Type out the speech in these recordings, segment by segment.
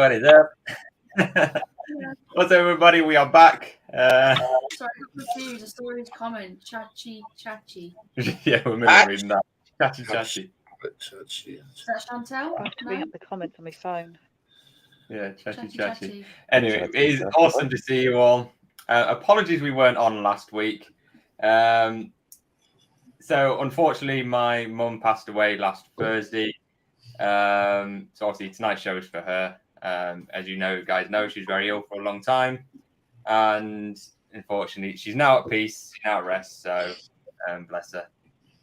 What is up? What's up, everybody? We are back. Sorry, I'm confused. I saw his comment. Chachi. Yeah, we're maybe reading that. Chachi. Is that Chantel? I have to bring up the comments on my phone. Yeah, chachi. Anyway, it is awesome to see you all. Apologies we weren't on last week. So unfortunately, my mum passed away last Thursday. So obviously tonight's show is for her. As you guys know, she was very ill for a long time, and unfortunately, she's now at peace, now at rest. So bless her.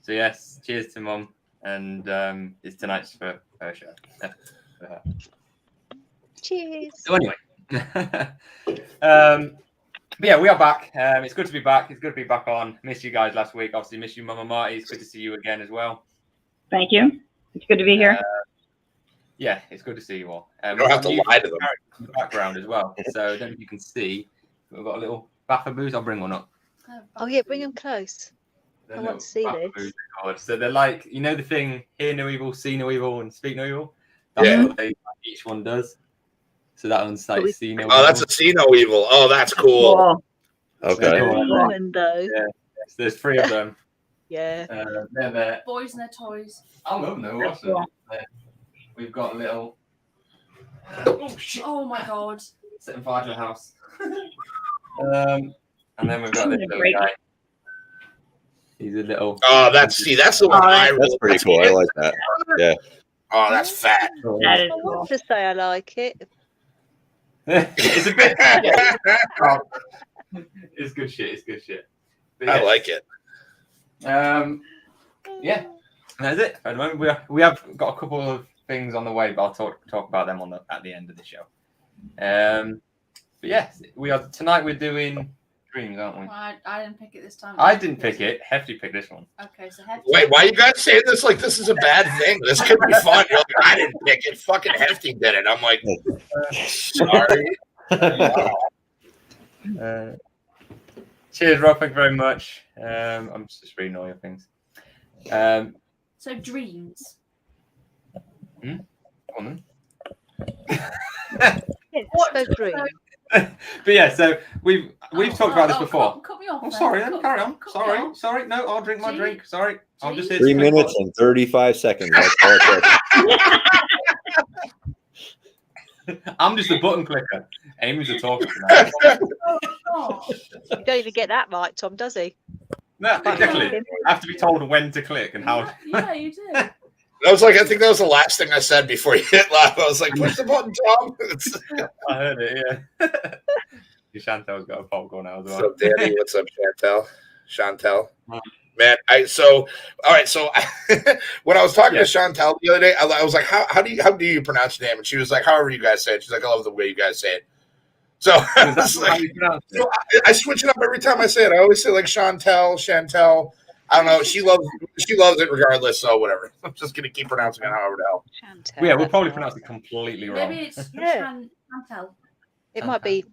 So yes, cheers to mum, and it's tonight's for her show. For her. Cheers. So anyway, but yeah, we are back. It's good to be back. It's good to be back on. Missed you guys last week. Obviously, missed you, Mama Marty. It's good to see you again as well. Thank you. It's good to be here. Yeah, it's good to see you all. You don't have to lie to them. In the background as well. So I don't know if you can see. We've got a little baffaboos. I'll bring one up. Oh yeah, bring them close. I want to see this. So they're like, you know the thing, hear no evil, see no evil, and speak no evil? Yeah. What each one does. So that one's like see no evil. Oh, that's a see no evil. Oh, that's cool. Cool. Okay. Woman, though. Yeah. So there's 3 of them. Yeah. They're there. Boys and their toys. I love them. Awesome. We've got a little. Oh shit! Oh my god! Setting fire to the house. And then we've got this little guy. He's a little. Oh, that's the one I really. That's pretty cool. I like that. Yeah. Oh, that's fat. That is I cool. want to say I like it. It's a bit. It's good shit. But I like it. Yeah, and that's it. At the moment, we have got a couple of things on the way, but I'll talk about them at the end of the show. But yes, tonight we're doing dreams, aren't we? Well, I didn't pick it this time. I didn't pick it. Hefty picked this one. Okay, so Hefty. Wait, why are you guys saying this like this is a bad thing? This could be fun. You're like, I didn't pick it. Fucking Hefty did it. I'm like, sorry. Cheers, Rob. Thank you very much. I'm just reading all your things. So dreams. Come on, So dream. but yeah, so we've talked about this before. Cut me off. Oh, then. sorry, Cut- carry on. cut me off. Sorry. No, I'll drink my Gee. drink. Sorry, I'm just here. 3 minutes and 35 seconds. That's all it took. I'm just a button clicker. Amy's a talker tonight. Oh, You don't even get that right, Tom, does he? No, exactly. I have to be told when to click and how. yeah, you do. I was like, I think that was the last thing I said before you hit live. I was like, push the button, Tom. I heard it. Yeah. Chantel's got a popcorn now as well. What's up, Danny? What's up, Chantel? Man, all right. So when I was talking to Chantel the other day, I was like, how do you pronounce your name? And she was like, however you guys say it. She's like, I love the way you guys say it. So I was like, I switch it up every time I say it. I always say like Chantel. I don't know. She loves it regardless. So whatever. I'm just gonna keep pronouncing it however the hell. Chantel. Yeah, we'll probably pronounce it completely wrong. Maybe it's Yeah. Chantel. It might be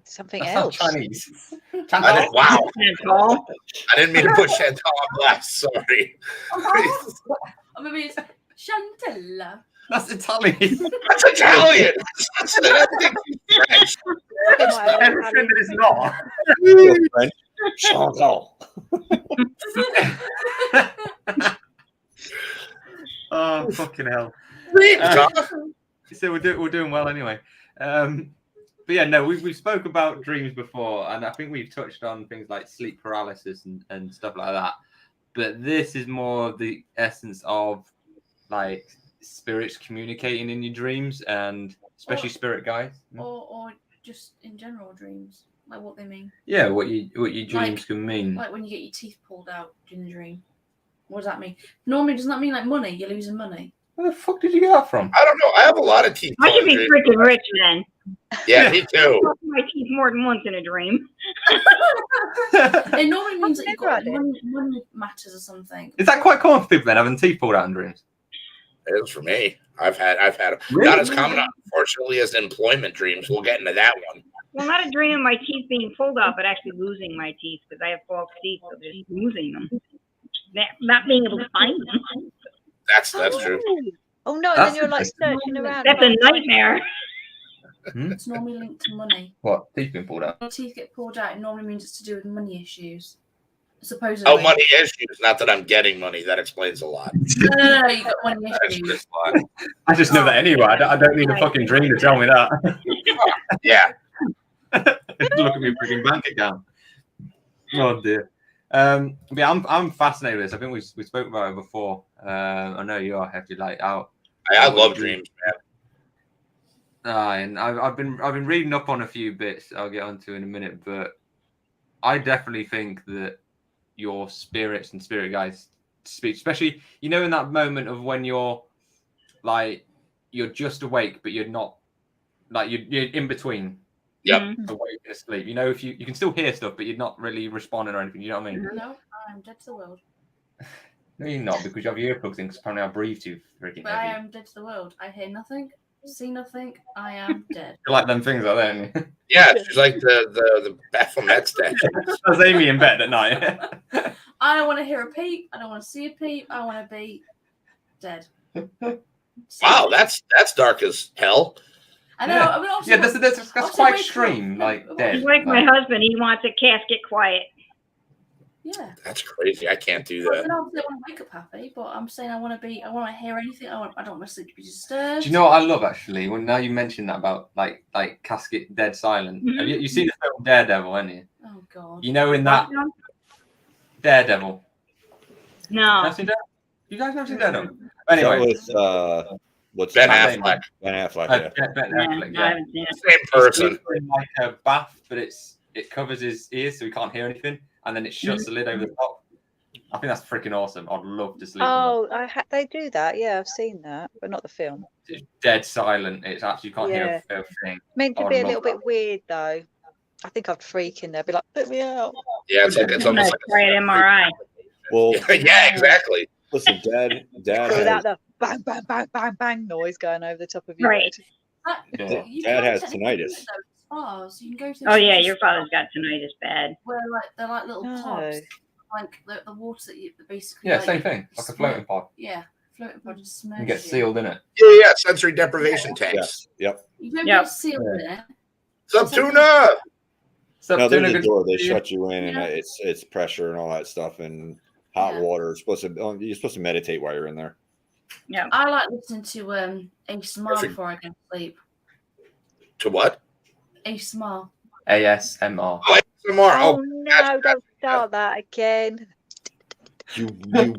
something That's else. not Chinese. Wow. Chantal. I didn't mean to put Chantel on blast. Sorry. Or maybe it's Chantella. That's Italian. That's Italian. That's French. It might have been Everything that is not. French. Chantal. Oh, fucking hell. So we're doing well anyway. But yeah, no, we've spoke about dreams before, and I think we've touched on things like sleep paralysis and stuff like that. But this is more the essence of like spirits communicating in your dreams, and especially spirit guides. Or just in general dreams. Like what they mean. Yeah, what your dreams can mean. Like when you get your teeth pulled out in a dream. What does that mean? Normally, doesn't that mean like money? You're losing money. Where the fuck did you get that from? I don't know. I have a lot of teeth. I should be freaking rich then. Yeah, me too. Brush my teeth more than once in a dream. It normally means that you've got Never had money matters or something. Is that quite common for people then, having teeth pulled out in dreams? It is for me. I've had Really? not as common, unfortunately, as employment dreams. We'll get into that one. Well, not a dream of my teeth being pulled out, but actually losing my teeth because I have false teeth, so just losing them. Not being able to find them. That's true. Oh no, That's then you're like searching around. That's a nightmare. It's normally linked to money. What? Teeth being pulled out? When teeth get pulled out, it normally means it's to do with money issues. Supposedly. Oh, money issues. Not that I'm getting money. That explains a lot. No, you got money That issues. explains a lot. I just know that anyway. I don't need a fucking dream to tell me that. Yeah. Look at me freaking bank account. Oh dear. Yeah, I'm fascinated with this. I think we spoke about it before. I know you are, Hefty. Like, I love dreams, man. And I've been reading up on a few bits. I'll get onto in a minute, but I definitely think that your spirits and spirit guides speak, especially in that moment of when you're just awake, but you're not, like you're in between. Yep. Awake and asleep. If you can still hear stuff, but you're not really responding or anything. You know what I mean? No, I'm dead to the world. No, you're not, because you have your earplugs in. Because apparently I breathe too freaking But heavy. I am dead to the world. I hear nothing, see nothing. I am dead. You like them things like that, aren't you? Yeah, she's like the Baphomet statue. That's Amy in bed at night. I don't want to hear a peep. I don't want to see a peep. I want to be dead. Wow, that's dark as hell. I know. Yeah. I mean, Yeah, that's obviously quite wake extreme. up. Like No, dead. He's like my husband. He wants a casket quiet. Yeah. That's crazy. I can't do Well, that. then obviously I want to wake up happy, but I'm saying I want to hear anything. I don't want my sleep to be disturbed. Do you know what I love actually? When now you mentioned that about like casket dead silent. Mhm. Have you seen the film Daredevil, haven't you? Oh God. In that Daredevil. No. Have you seen Daredevil? You guys never seen Daredevil? Is that Anyway, with what's Ben his name? Affleck. Ben Affleck. Ben Yeah, Affleck, I yeah. haven't seen it. Same person. He's in like a bath, but it covers his ears so he can't hear anything, and then it shuts the lid over the top. I think that's freaking awesome. I'd love to sleep. Oh, they do that. Yeah, I've seen that, but not the film. It's dead silent. It's actually you can't hear a thing. Meant to I'd be a love little that. bit weird though. I think I'd freak in there, be like, "Let me out." Yeah, it's I'm almost gonna try an MRI. Well, yeah, exactly. listen, Dad But without has, the bang, bang, bang, bang, bang noise going over the top of your Right. Yeah. Dad has tinnitus. Spas. You can go to. Oh yeah, your father's got tinnitus bad. Where they're like little No. pods, like the water that you basically. Yeah, like, same thing. Like a floating pod. Yeah, floating pod just You submerges get sealed in it. Yeah, sensory deprivation tanks. yes, yep. You don't Yep. get sealed in it. What's up, tuna? So, No, doing there's a a good door. They job. shut you in, and Yeah. it's pressure and all that stuff, and hot Yeah. water. You're supposed to meditate while you're in there. Yeah. I like listening to ASMR Perfect. before I go to sleep. To what? ASMR. ASMR. ASMR. Oh Oh, no! Don't start that again. You wait.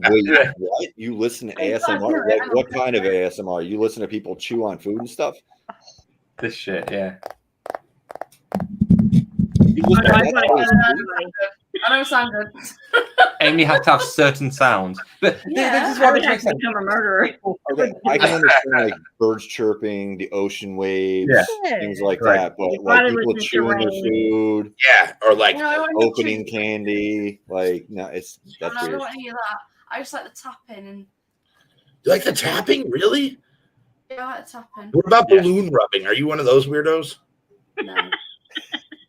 What? You listen to ASMR? Like, what kind of ASMR? You listen to people chew on food and stuff? This shit, yeah. You listen to I that thought kind of it food? was I know it sounded. Amy has to have certain sounds. But Yeah. this is I what would it have makes to sense. become a murderer. Okay, I can understand like birds chirping, the ocean waves, Yeah. things like Right. that. But Your like father people listens to chewing their rain. food, yeah. Or like, No, I don't want opening candy, like no, that's I don't weird. want any of that. I just like the tapping and you like the tapping? Really? yeah, I like the tapping. What about Yeah. balloon rubbing? Are you one of those weirdos? No.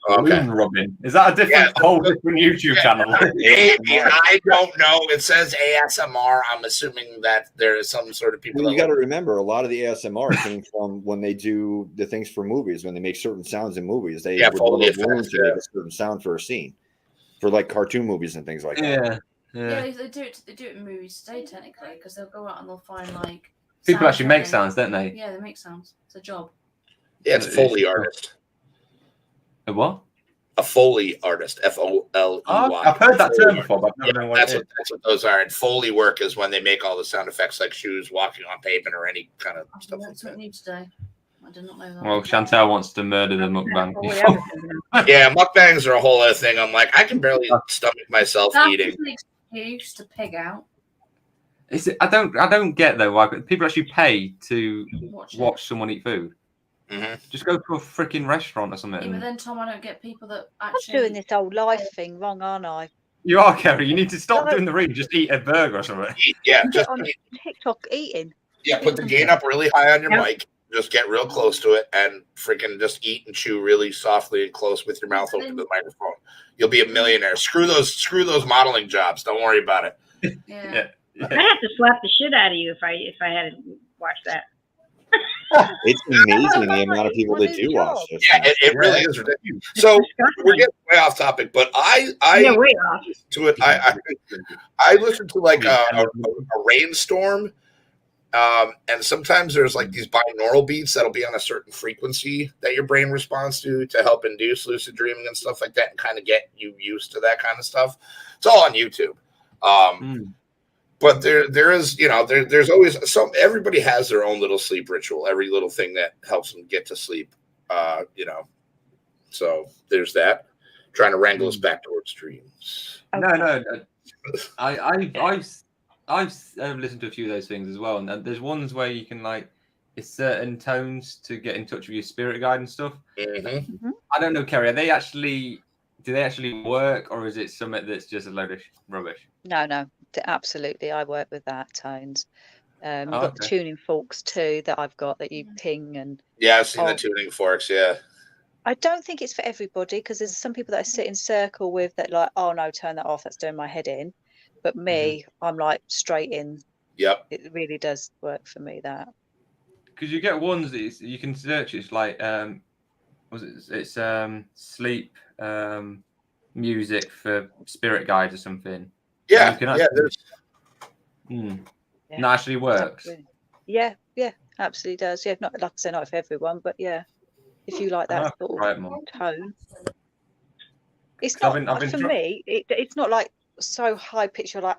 Okay. Balloon rubbing. Is that a different, Yeah. whole different YouTube channel? Maybe, I don't know. It says ASMR. I'm assuming that there is some sort of people. Well, you that got to remember, a lot of the ASMR came from when they do the things for movies. When they make certain sounds in movies, they Yeah, would Foley rub balloons effects, to make a certain sound for a scene, for like cartoon movies and things like that. Yeah, they do it. They do it in movies today, technically, because they'll go out and they'll find like People actually make sounds. sounds, don't they? Yeah, they make sounds. It's a job. Yeah, it's a Foley artist. A what? A Foley artist. FOLEY. Oh, I've heard that term before, but I've never known what That's it is. that's what those are. And Foley work is when they make all the sound effects like shoes walking on pavement or any kind of I stuff learned like something new today. I did not know that. Well, Chantal wants to murder the mukbang Or people. whatever. Yeah, mukbangs are a whole other thing. I'm like, I can barely stomach myself That's eating. an excuse to pig out. Is it, I don't get though why people actually pay to Watch watch someone eat food. Mhm. Just go to a freaking restaurant or something. it. Yeah, but then Tom, I don't get people that I'm actually doing this whole life thing wrong, aren't I? You are, Kerry. You need to stop No. doing the read. Just eat a burger or something. Yeah, Get just on TikTok eating. put the gain up really high on your Yeah. mic. Just get real close to it and freaking just eat and chew really softly and close with your mouth open to the microphone. You'll be a millionaire. Screw those modeling jobs. Don't worry about it. Yeah. I'd have to slap the shit out of you if I had to watch that. It's amazing the amount of people that do watch this. Yeah, it really is ridiculous. So we're getting way off topic, but I way off. to it. I listen to like a rainstorm, and sometimes there's like these binaural beats that'll be on a certain frequency that your brain responds to help induce lucid dreaming and stuff like that, and kind of get you used to that kind of stuff. It's all on YouTube. But there is, there's always everybody has their own little sleep ritual, every little thing that helps them get to sleep, so there's that. Trying to wrangle us back towards dreams. No. I've listened to a few of those things as well, and there's ones where you can it's certain tones to get in touch with your spirit guide and stuff. Mm-hmm. I don't know, Kerry, do they actually work, or is it something that's just a load of rubbish? No, absolutely. I work with that tones. You've got the tuning forks too that I've got that you ping and. Yeah, I've seen the tuning forks. Yeah. I don't think it's for everybody, because there's some people that I sit in circle with that oh no, turn that off. That's doing my head in. But me, I'm straight in. Yep. It really does work for me, that. Because you get ones that you can search. It's it's sleep music for spirit guides or something. Yeah, there's. That actually works. Absolutely. Yeah, absolutely does. Yeah, not like I say, not for everyone, but yeah, if you like that sort of tone. It's not for me. It's not so high pitch. You're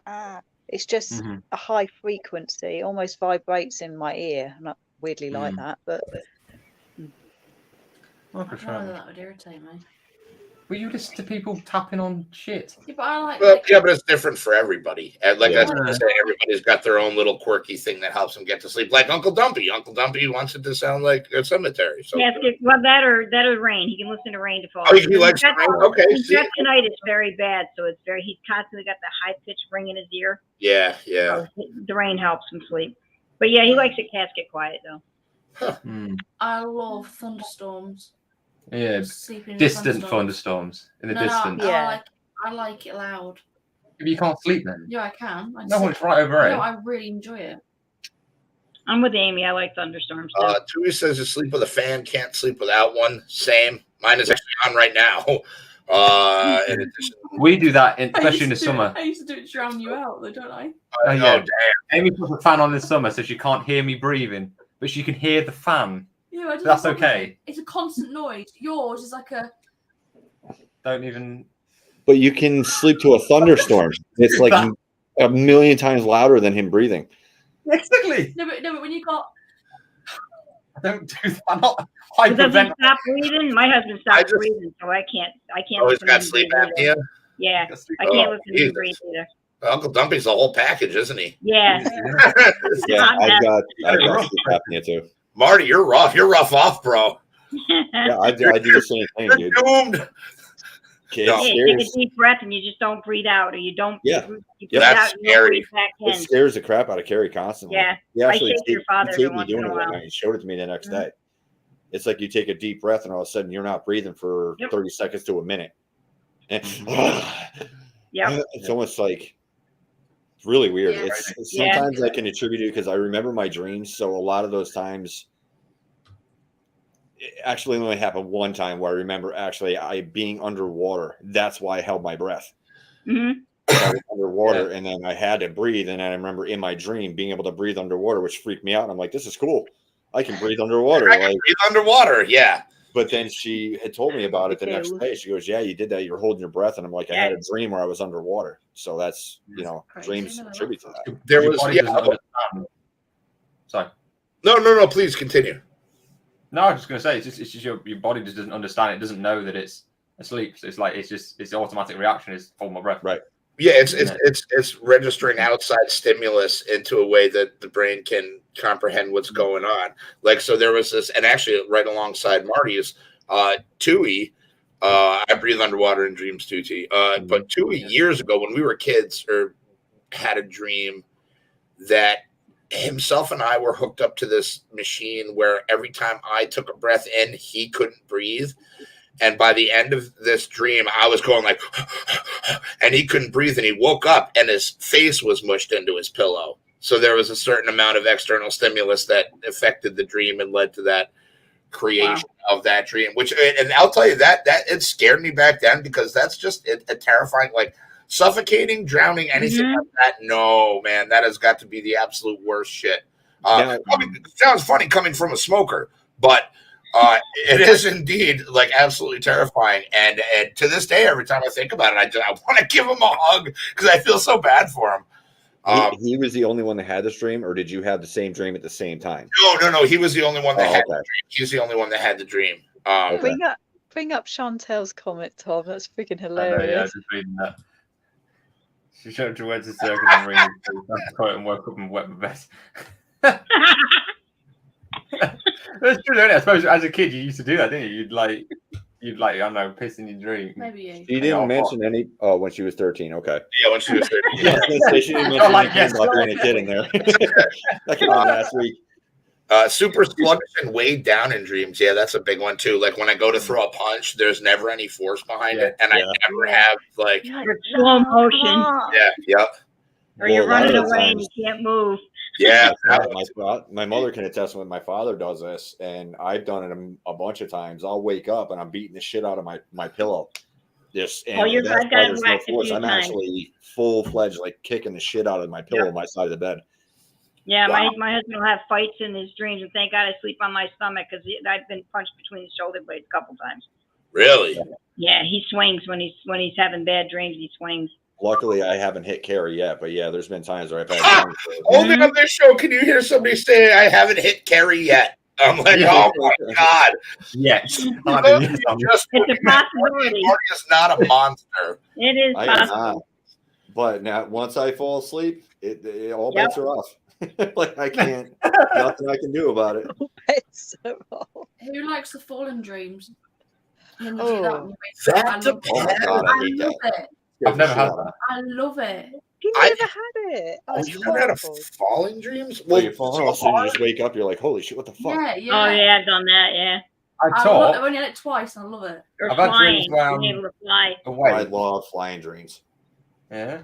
it's just a high frequency, almost vibrates in my ear. I'm not weirdly like that, but. I don't know that would irritate me. Well, you listen to people tapping on shit. Yeah, but I like. But it's different for everybody. And that's what I say. Everybody's got their own little quirky thing that helps them get to sleep. Like Uncle Dumpy. Uncle Dumpy wants it to sound like a cemetery. So that or rain. He can listen to rain to fall. Oh, he likes rain. Okay. He's got tinnitus very bad, so it's he's constantly got the high pitched ring in his ear. Yeah. So the rain helps him sleep. But yeah, he likes it casket quiet though. Huh. I love thunderstorms. Yeah, distant thunderstorms in the distance. Yeah, I like it loud. But you can't sleep then. Yeah, I can. It's right over it. No, I really enjoy it. I'm with Amy. I like thunderstorms. Tui says you sleep with a fan, can't sleep without one. Same. Mine is actually on right now. We do that, especially in the summer. I used to do it to drown you out, though, don't I? Oh, damn. Amy puts a fan on in the summer so she can't hear me breathing, but she can hear the fan. Yeah, that's okay. It's a constant noise. Yours is like a. Don't even. But you can sleep to a thunderstorm. It's like a million times louder than him breathing. Exactly. No, but when you got. I don't do that. I'm not. I does he stop breathing? My husband stopped breathing, so I can't. Oh, he's got sleep apnea. Yeah, I can't listen to him breathe either. Uncle Dumpy's the whole package, isn't he? Yeah. Yeah, I've got sleep apnea too. Marty, you're rough. You're rough off, bro. Yeah, I do the same thing, dude. Doomed. Take a deep breath and you just don't breathe out, or you don't. Yeah, you that's scary. It scares the crap out of Kerry constantly. Yeah, he actually your father he me doing it one night. He showed it to me the next day. It's like you take a deep breath and all of a sudden you're not breathing for 30 seconds to a minute. And it's almost like it's really weird. Yeah. It's sometimes I can attribute it because I remember my dreams. So a lot of those times, it actually only happened one time where I remember I being underwater. That's why I held my breath. Mm-hmm. I was underwater, and then I had to breathe. And I remember in my dream being able to breathe underwater, which freaked me out. And I'm like, this is cool. I can breathe underwater. I can breathe underwater, yeah. But then she had told me about it the next day. She goes, yeah, you did that. You were holding your breath. And I'm like, I had a dream where I was underwater. So that's, dreams contribute to that. There was, Sorry. No, please continue. No, I was just going to say, it's just your body just doesn't understand. It doesn't know that it's asleep. So it's automatic reaction is hold my breath. Right. Yeah, it's registering outside stimulus into a way that the brain can comprehend what's going on. Like, so there was this, and actually right alongside Marty's, Tui, I breathe underwater in dreams too, T. But Tui years ago when we were kids, had a dream that himself and I were hooked up to this machine where every time I took a breath in, he couldn't breathe. And by the end of this dream, I was going like, and he couldn't breathe, and he woke up and his face was mushed into his pillow. So there was a certain amount of external stimulus that affected the dream and led to that creation of that dream. Which, and I'll tell you that it scared me back then, because that's just a terrifying, like suffocating, drowning, anything like that. No, man, that has got to be the absolute worst shit. It sounds funny coming from a smoker, but it is indeed like absolutely terrifying. And to this day, every time I think about it, I want to give him a hug because I feel so bad for him. He was the only one that had this dream, or did you have the same dream at the same time? No. He was the only one that had the dream. He's the only one that had the dream. Bring up Chantel's comment, Tom. That's freaking hilarious. I was just reading that. She showed towards the circle and ring and woke up and wet my vest. That's true, isn't it? I suppose as a kid you used to do that, didn't you? You'd like I don't know, piss in your dream. Maybe you. She didn't mention any. Oh, when she was 13. Okay. Yeah, when she was 13. Yeah, she didn't mention anything about being a kid in there. That came on last week. Super sluggish and weighed down in dreams. Yeah, that's a big one too. Like when I go to throw a punch, there's never any force behind it, and I never have like slow motion. Yep. Or you're running away and you can't move. Yeah, my mother can attest when my father does this, and I've done it a bunch of times. I'll wake up and I'm beating the shit out of my pillow. I'm actually full-fledged, like kicking the shit out of my pillow on my side of the bed. Yeah, my husband will have fights in his dreams, and thank God I sleep on my stomach because I've been punched between the shoulder blades a couple times. Really? Yeah, he swings when he's having bad dreams. He swings. Luckily, I haven't hit Kerry yet, but yeah, there's been times where I've had. Only on this show can you hear somebody say, "I haven't hit Kerry yet." I'm like, oh my God. Yes. It's a possibility. Marty is not a monster. It is possible. But now, once I fall asleep, it all bets are off. Like I can't, nothing I can do about it. Who likes the fallen dreams? That depends. I love it. I've never had that. I love it. You never had it. Oh, you've never had a falling dreams? Well, you fall off and you just wake up. You're like, holy shit, what the fuck? Yeah. Oh yeah, I've done that. Yeah. I've only had it twice. And I love it. Or flying, being able to fly. I love flying dreams. Yeah.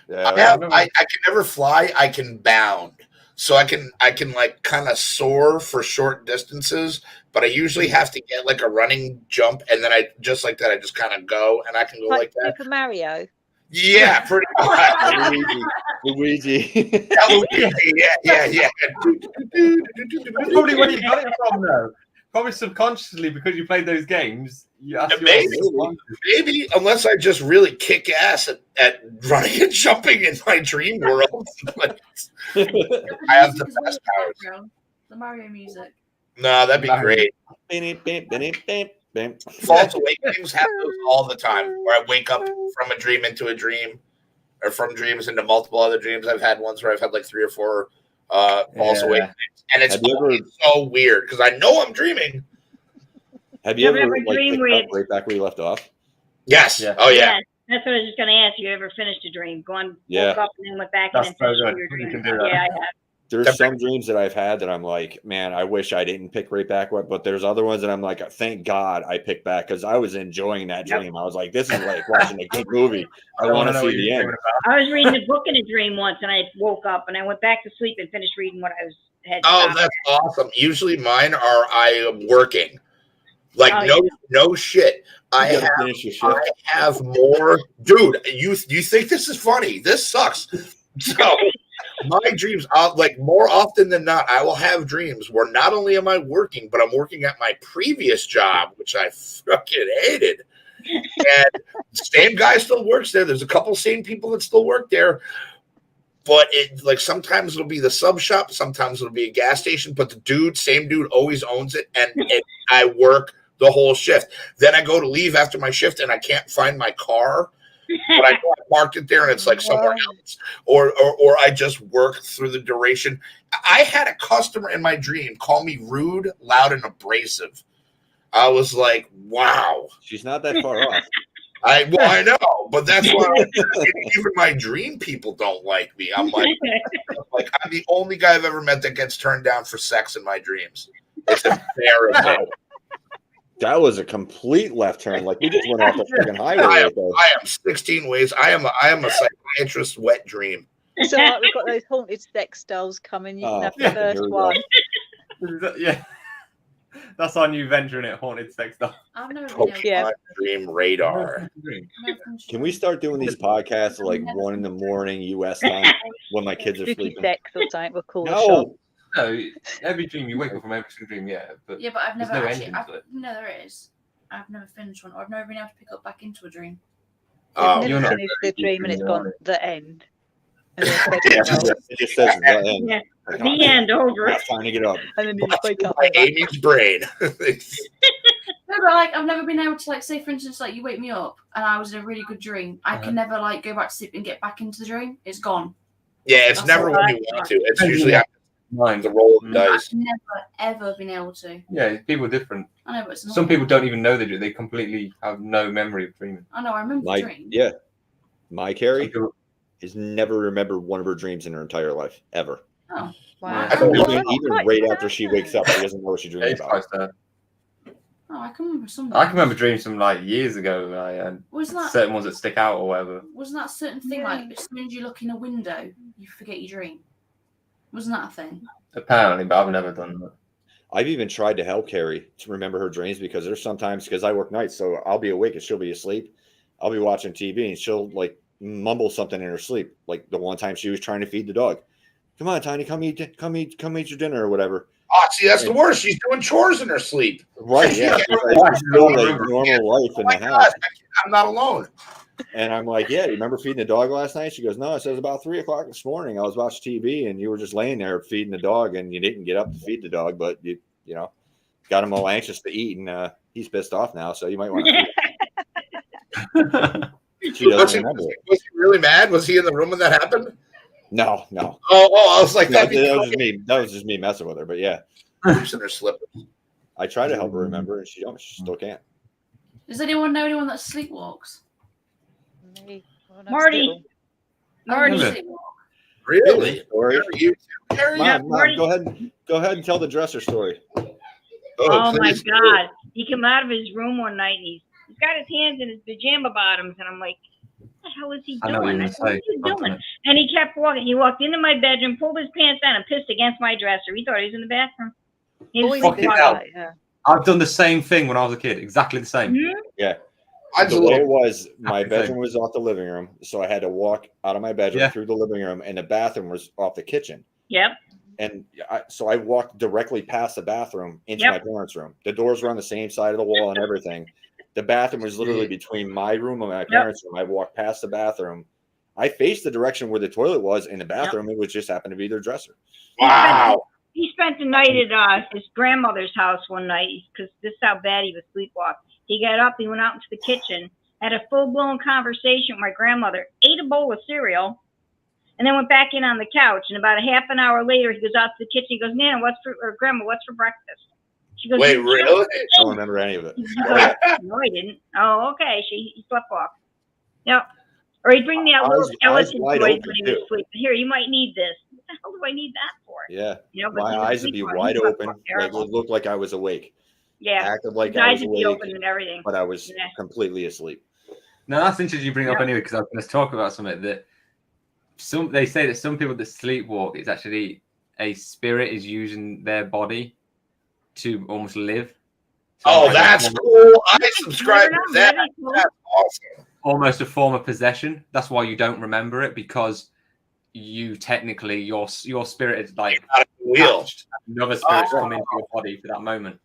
Yeah. I can never fly. I can bound. So I can like kind of soar for short distances, but I usually have to get like a running jump, and then I just kind of go, and I can go like that. Super Mario. Yeah, pretty much. Luigi. Yeah. That's probably where you got it from, though. Probably subconsciously because you played those games. Maybe, unless I just really kick ass at running and jumping in my dream world. I have the best powers. The Mario music. No, that'd be great. False awakenings have those all the time, where I wake up from a dream into a dream, or from dreams into multiple other dreams. I've had ones where I've had like 3 or 4 false awakenings, and it's so weird because I know I'm dreaming. Have you ever dreamed right back where you left off? Yes. Yeah. Oh yeah. That's what I was just going to ask. You ever finished a dream? Woke up and then went back and then finished your dream. Yeah, I have. There's some dreams that I've had that I'm like, man, I wish I didn't pick right back. But there's other ones that I'm like, thank God I picked back because I was enjoying that dream. I was like, this is like watching a good movie. I want to see the end. I was reading a book in a dream once, and I woke up and I went back to sleep and finished reading what I had. Oh, that's awesome. Usually mine are I am working. Like no shit. I have more, dude. You think this is funny? This sucks. So my dreams, like more often than not, I will have dreams where not only am I working, but I'm working at my previous job, which I fucking hated. And the same guy still works there. There's a couple same people that still work there. But it like sometimes it'll be the sub shop, sometimes it'll be a gas station. But the same dude always owns it, and I work the whole shift. Then I go to leave after my shift, and I can't find my car. But I know I parked it there, and it's like somewhere else. Or I just work through the duration. I had a customer in my dream call me rude, loud, and abrasive. I was like, wow. She's not that far off. I know, but that's why even my dream people don't like me. I'm like I'm the only guy I've ever met that gets turned down for sex in my dreams. It's embarrassing. That was a complete left turn. Like we just went off the freaking highway. I am 16 ways. I am a psychiatrist's wet dream. It's all right, we've got those haunted sex dolls coming. You can have the first one. Yeah. That's our new venture in it, haunted sex doll. I've never been able Pokemon Dream Radar. Can we start doing these podcasts at like 1 a.m. US time when my kids are Spooky sleeping? sex or something. We'll call the shop. No, every dream you wake up from every single dream, yeah. But yeah, but I've never there's no actually. ending to it. No, there is. I've never finished one, or I've never been able to pick up back into a dream. Oh, You've you're never not finished the dream and it's gone the end. And then It just says the end. Yeah. The end, over. It's time to get up. And then you wake up. by Amy's brain. No, but like I've never been able to like say, for instance, like you wake me up and I was in a really good dream. I can never like go back to sleep and get back into the dream. It's gone. Yeah, it's That's never all when you want to. It's usually the roll of the dice. I've never ever been able to. Yeah, people are different. I know, but it's not. Some people don't even know they do. They completely have no memory of dreaming. I know. I remember the dream. Yeah, my Kerry has never remembered one of her dreams in her entire life ever. Oh, wow. Even right after she wakes up, she doesn't know what she dreamed about. Oh, I can remember something. I can remember dreams from like years ago. Was that certain ones that stick out or whatever? Wasn't that a certain thing like as soon as you look in a window, you forget your dream? Wasn't that a thing? Apparently, but I've never done that. I've even tried to help Kerry to remember her dreams because there's sometimes because I work nights, so I'll be awake and she'll be asleep. I'll be watching TV and she'll like mumble something in her sleep. Like the one time she was trying to feed the dog. Come on, Tiny, come eat your dinner or whatever. Oh, see, that's the worst. She's doing chores in her sleep. Right, yeah. She's still like normal life in the house. I'm not alone. And I'm like, yeah, you remember feeding the dog last night? She goes, no, it says about 3:00 this morning. I was watching TV and you were just laying there feeding the dog and you didn't get up to feed the dog, but you got him all anxious to eat and he's pissed off now. So you might want to. She doesn't remember it. Was he really mad? Was he in the room when that happened? No. Oh, I was like, that was just me. That was just me messing with her. But yeah, oops in her slippers. I try to help her remember, and she still can't. Does anyone know anyone that sleepwalks? Me. Well, Marty. Marty. Really? Story. You too, Kerry? Mom, go ahead and tell the dresser story. Oh my God! He came out of his room one night and he's got his hands in his pajama bottoms, and I'm like, "What the hell is he doing? What is he doing?" And he kept walking. He walked into my bedroom, pulled his pants down, and pissed against my dresser. He thought he was in the bathroom. I've done the same thing when I was a kid. Exactly the same. Mm-hmm. Yeah. The way it was, my bedroom was off the living room, so I had to walk out of my bedroom through the living room, and the bathroom was off the kitchen. Yep. And so I walked directly past the bathroom into my parents' room. The doors were on the same side of the wall and everything. The bathroom was literally between my room and my parents' room. I walked past the bathroom. I faced the direction where the toilet was in the bathroom. It was just happened to be their dresser. Wow. He spent the night at his grandmother's house one night because this is how bad he was sleepwalking. He got up, he went out into the kitchen, had a full-blown conversation with my grandmother, ate a bowl of cereal, and then went back in on the couch. And about a half an hour later, he goes out to the kitchen. He goes, Nana, Grandma, what's for breakfast? She goes, wait, really? I don't remember any of it. No, I didn't. Oh, okay. He slept off. Yep. Or he'd bring me out little skeleton toys when he was asleep. Here, you might need this. What the hell do I need that for? Yeah. You know, my eyes would be wide open. Like it would look like I was awake. Yeah. Acted like his I eyes was would be awake, open and everything. but I was completely asleep. No, that's interesting you bring up anyway, because I was going to talk about something that they say that some people that sleepwalk, it's actually a spirit is using their body to almost live. So that's cool. I subscribe to that. That's awesome. Almost a form of possession. That's why you don't remember it, because you technically your spirit is like attached. Another spirit's come into your body for that moment.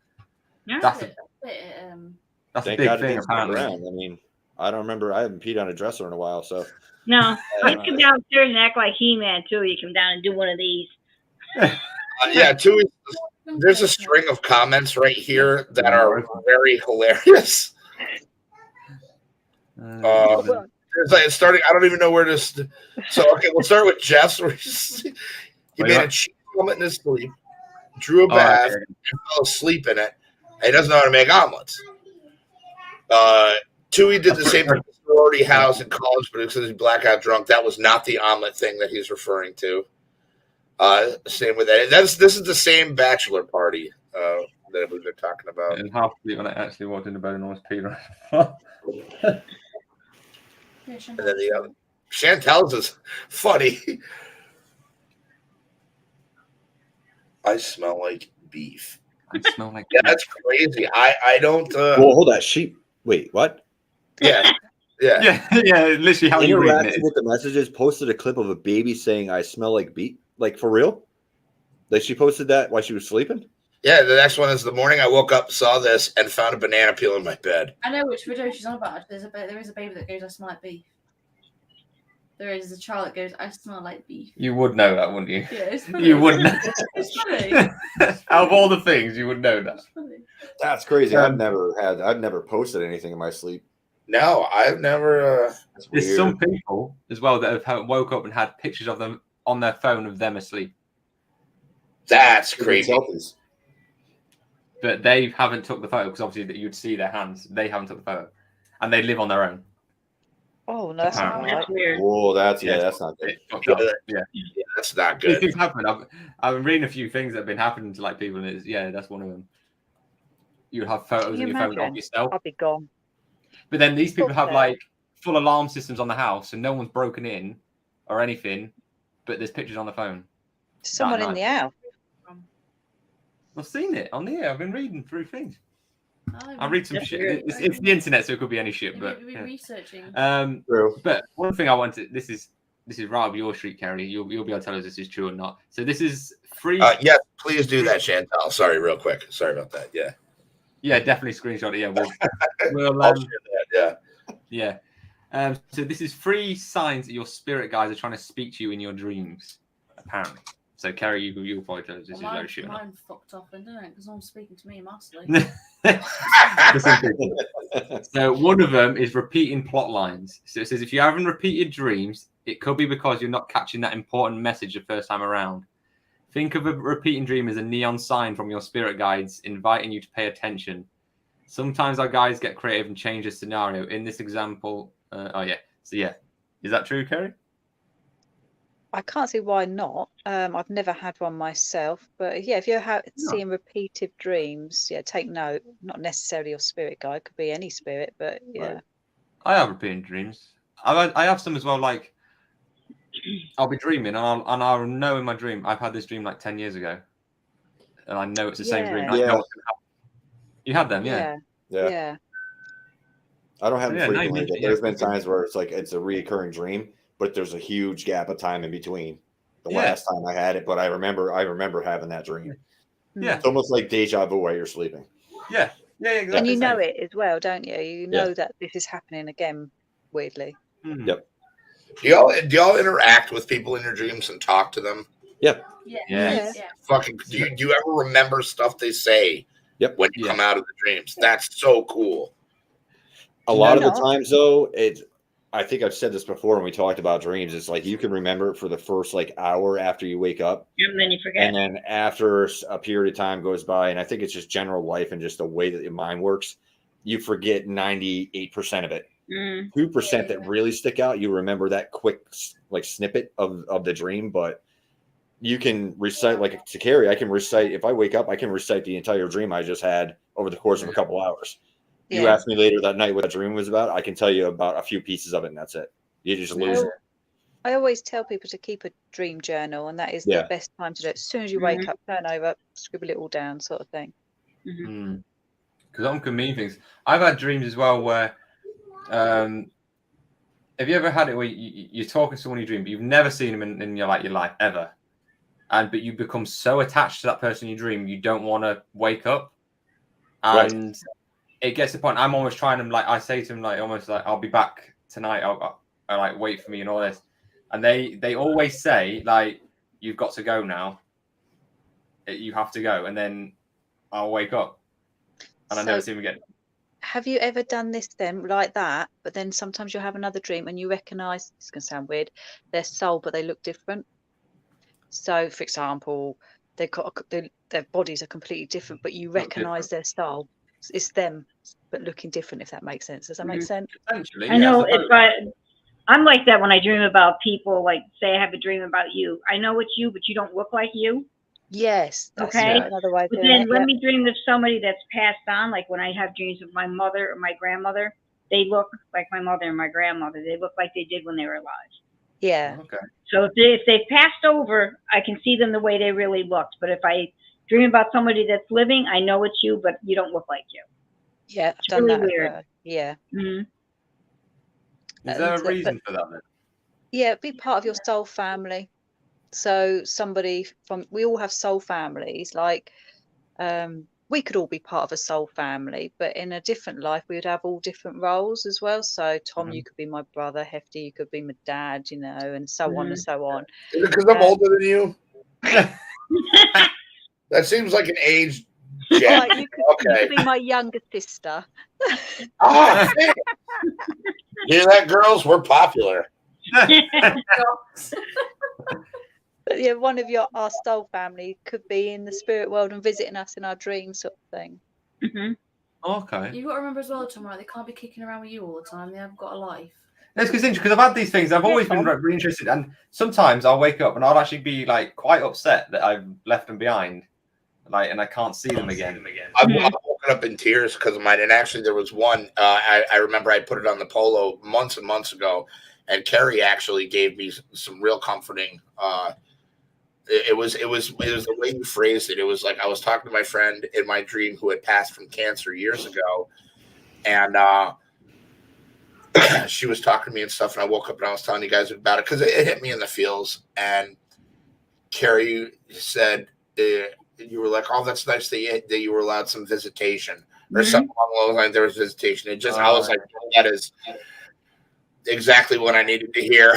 Yeah. That's a Thank big God thing. Apparently, I mean, I don't remember. I haven't peed on a dresser in a while, so. No, you come downstairs and act like He-Man too. You come down and do one of these. There's a string of comments right here that are very hilarious. It's starting. I don't even know where to. So okay, we'll start with Jeff's. He made a cheese omelet in his sleep, drew a bath, and fell asleep in it. And he doesn't know how to make omelets. Tui did the same thing at the sorority house in college, but because he's blackout drunk, that was not the omelet thing that he's referring to. Same with that. This is the same bachelor party that we've been talking about. And half of it when I actually walked in the bed and almost peed on. And then the other. Chantel's is funny. I smell like beef. I smell like that's crazy. I don't. Well, hold that sheep. Wait, what? Yeah. Literally, how you reading it? With the messages, posted a clip of a baby saying, "I smell like beef." Like for real? Like she posted that while she was sleeping? Yeah. The next one is the morning I woke up, saw this, and found a banana peel in my bed. I know which video she's on about. There is a baby that goes, "I smell like beef." There is a child that goes, "I smell like beef." You would know that, wouldn't you? Yeah, it's funny. You wouldn't know. It's funny. Out of all the things, you would know that. That's crazy. I've never posted anything in my sleep. No, I've never. There's some people as well that have woke up and had pictures of them on their phone of them asleep. That's crazy. But they haven't took the photo because obviously you'd see their hands. They haven't took the photo, and they live on their own. Oh, no, that's not right. Weird. Oh, that's not good. Yeah, that's not good. These things happen. I've been reading a few things that have been happening to like people, and that's one of them. You have photos on your phone of yourself. I'll be gone. But then these people have like full alarm systems on the house, and no one's broken in or anything. But there's pictures on the phone. Someone in the house. I've seen it on the air. I've been reading through things. I read some shit. It's the internet, so it could be any shit. But you've been researching. But one thing I wanted. This is right up your street, Kerry. You'll be able to tell us this is true or not. So this is free. Yes, please do that, Chantel. Sorry, real quick. Sorry about that. Yeah. Yeah, definitely screenshot it. Yeah, we'll I'll share that. Yeah. So this is 3 signs that your spirit guides are trying to speak to you in your dreams, apparently. So Kerry, you'll probably tell us this is very true. Mine fucked off, then, didn't it? Because I'm speaking to me in my sleep. So one of them is repeating plot lines. So it says if you're having repeated dreams, it could be because you're not catching that important message the first time around. Think of a repeating dream as a neon sign from your spirit guides inviting you to pay attention. Sometimes our guides get creative and change the scenario. In this example, is that true, Kerry? I can't see why not. I've never had one myself, but if you're seeing repeated dreams, take note. Not necessarily your spirit guide, could be any spirit, but yeah. I have repeating dreams. I have some as well. Like I'll be dreaming, and I'll know in my dream I've had this dream like 10 years ago, and I know it's the same dream. You had them, yeah. I don't have them frequently, but there's been times where it's like it's a reoccurring dream, but there's a huge gap of time in between the last time I had it. But I remember having that dream. Yeah, it's almost like deja vu while you're sleeping. Yeah, exactly. And you know it as well, don't you? You know that this is happening again. Weirdly. Mm-hmm. Yep. Do y'all interact with people in your dreams and talk to them? Yep. Yeah. Fucking. Do you ever remember stuff they say? Yep. When you come out of the dreams, that's so cool. A lot of the times, though, I think I've said this before when we talked about dreams. It's like you can remember it for the first hour after you wake up, and then you forget. And then after a period of time goes by, and I think it's just general life and just the way that your mind works, you forget 98% of it. 2% that really stick out, you remember that quick snippet of the dream, but you can recite to Kerry. I can recite if I wake up. I can recite the entire dream I just had over the course of a couple hours. You ask me later that night what the dream was about, I can tell you about a few pieces of it, and that's it. You just lose it. I always tell people to keep a dream journal, and that is the best time to do it. As soon as you wake up, turn over, scribble it all down, sort of thing. Because I'm mean things. I've had dreams as well where, have you ever had it where you're talking to someone in your dream, but you've never seen them in your life ever, but you become so attached to that person in your dream, you don't want to wake up, and it gets to the point. I'm almost trying to I say to them almost I'll be back tonight. I'll wait for me and all this, and they always say you've got to go now. You have to go, and then I'll wake up, and I never see them again. Have you ever done this then like that? But then sometimes you'll have another dream and you recognise, this is going to sound weird, their soul, but they look different. So, for example, their bodies are completely different, but you recognise their soul. It's them, but looking different, if that makes sense. Does that make sense? Essentially, I know I'm like that when I dream about people, say I have a dream about you. I know it's you, but you don't look like you. Yes. That's okay. Another way but then let me dream of somebody that's passed on, like when I have dreams of my mother or my grandmother, they look like my mother and my grandmother. They look like they did when they were alive. Yeah. Okay. So if they've passed over, I can see them the way they really looked. But if I dream about somebody that's living, I know it's you, but you don't look like you. Yeah, I've It's done really that. weird. Yeah. Is there a reason for that then? Yeah, be part of your soul family. So somebody we all have soul families. Like, we could all be part of a soul family, but in a different life, we would have all different roles as well. So Tom, you could be my brother. Hefty, you could be my dad. And so on and so on. Is it because I'm older than you? That seems like an age. Like you could be my younger sister. Oh, hear that, girls? We're popular. But yeah, one of our soul family could be in the spirit world and visiting us in our dreams, sort of thing. Okay. You've got to remember as well, Tom, right? They can't be kicking around with you all the time. They have got a life. It's because I've had these things. I've always been really interested, and sometimes I'll wake up and I'll actually be like quite upset that I've left them behind, and I can't see them again. I've woken up in tears because of mine. And actually, there was one. I remember I put it on the polo months and months ago, and Kerry actually gave me some real comforting. It was the way you phrased it. It was like I was talking to my friend in my dream who had passed from cancer years ago, and she was talking to me and stuff. And I woke up and I was telling you guys about it because it hit me in the feels. And Kerry said, "You were like, oh, that's nice that you were allowed some visitation or something along those lines. There was visitation." It just I was like, that is exactly what I needed to hear.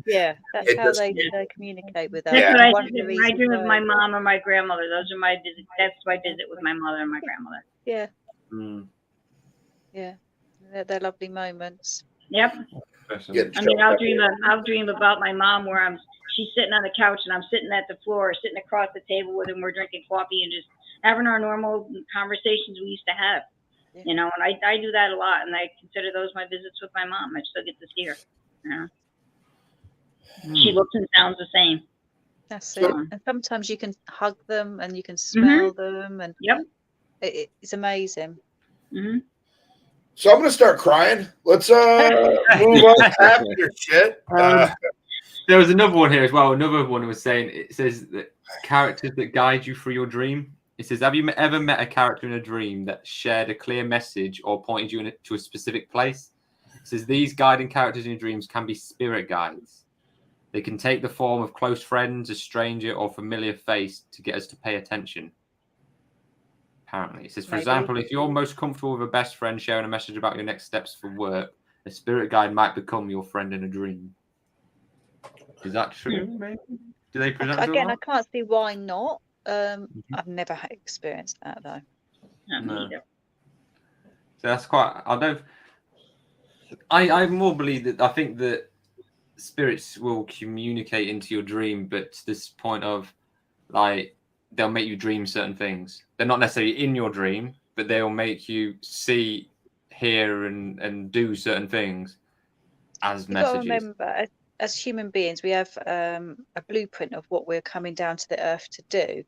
Yeah, that's how they communicate with us. That's what I did. I dream of my mom or my grandmother. Those are my visits. That's my visit with my mother and my grandmother. Yeah. Yeah. They're lovely moments. Yep. I mean, I'll dream about my mom where she's sitting on the couch and I'm sitting at the floor, sitting across the table with her, and we're drinking coffee and just having our normal conversations we used to have. And I do that a lot, and I consider those my visits with my mom. I still get to see her. She looks and sounds the same. That's it. And sometimes you can hug them and you can smell them, and it's amazing. So I'm gonna start crying. Let's move on after your shit. There was another one here as well. Another one was saying, it says that characters that guide you through your dream. It says, have you ever met a character in a dream that shared a clear message or pointed you to a specific place? It says, these guiding characters in your dreams can be spirit guides. They can take the form of close friends, a stranger, or familiar face to get us to pay attention. Apparently. It says, for example, if you're most comfortable with a best friend sharing a message about your next steps for work, a spirit guide might become your friend in a dream. Is that true? Maybe? Do they present again? I can't see why not. I've never experienced that though. No. So that's quite. I more believe that. I think that spirits will communicate into your dream, but to this point of like they'll make you dream certain things. They're not necessarily in your dream, but they'll make you see, hear, and do certain things as messages. You've got to remember, as human beings, we have a blueprint of what we're coming down to the earth to do,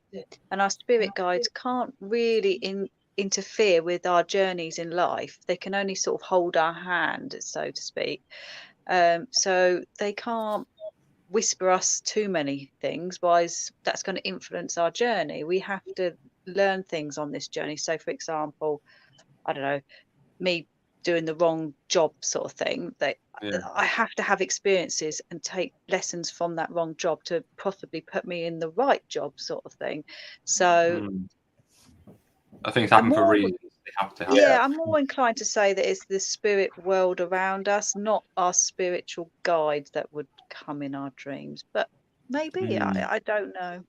and our spirit guides can't really interfere with our journeys in life. They can only sort of hold our hand, so to speak. So they can't whisper us too many things, otherwise that's going to influence our journey. We have to learn things on this journey. So, for example, I don't know, me doing the wrong job sort of thing, I have to have experiences and take lessons from that wrong job to possibly put me in the right job sort of thing. So I think it's happened for reasons. They have to have. I'm more inclined to say that it's the spirit world around us, not our spiritual guides that would come in our dreams. But maybe I don't know.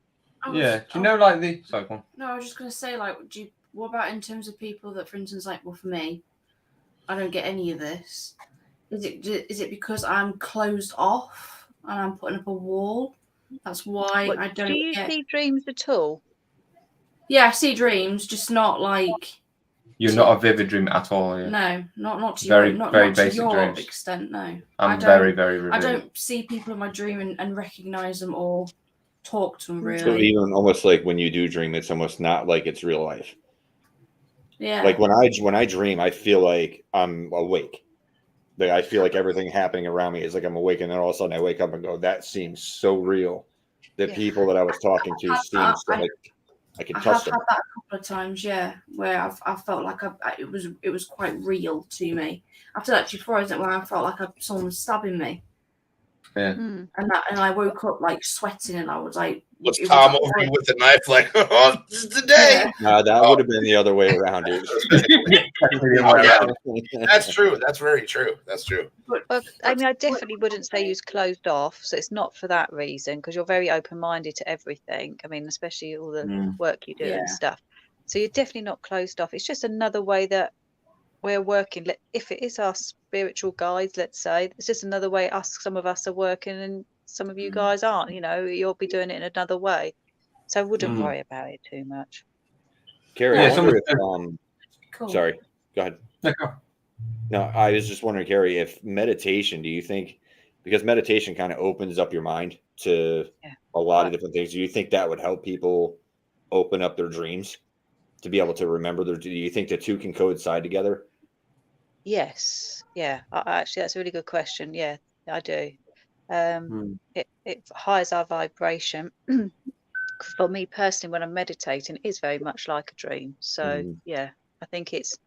Do you know like the sorry, go on. No, I was just gonna say, like, what about in terms of people that, for instance, like, well, for me, I don't get any of this. Is it because I'm closed off and I'm putting up a wall? That's why I don't. Do you see dreams at all? Yeah, I see dreams, just not like. You're not a vivid dream at all. Yeah. No, not to very, your, not, very not to basic your dreams. extent. No, I'm very, very vivid. I don't see people in my dream and recognize them or talk to them really. So even almost like when you do dream, it's almost not like it's real life. Yeah. Like when I dream, I feel like I'm awake. I feel like everything happening around me is like I'm awake, and then all of a sudden I wake up and go, that seems so real. The people that I was talking to seemed so like I could touch them. I have had that a couple of times, where I felt like it was quite real to me. After that euphoria, where I felt like someone was stabbing me. Yeah. And I woke up like sweating, and I was like, "Was Tom over you with a knife?" Like, "Oh, this is the day." Yeah. No, that would have been the other way around, dude. That's true. That's very true. That's true. But I mean, I definitely wouldn't say you're closed off. So it's not for that reason, because you're very open-minded to everything. I mean, especially all the work you do and stuff. So you're definitely not closed off. It's just another way that we're working. If it is our spiritual guides, let's say, it's just another way some of us are working, and some of you guys aren't. You know, you'll be doing it in another way. So I wouldn't worry about it too much. Kerry, I wonder if, Cool. sorry, go ahead. No, I was just wondering, Kerry, if meditation, do you think, because meditation kind of opens up your mind to a lot of different things, do you think that would help people open up their dreams to be able to remember do you think the two can coincide together? Yes. Yeah. Actually, that's a really good question. Yeah, I do. It highes our vibration. For me personally, when I'm meditating, it is very much like a dream. So yeah, I think it's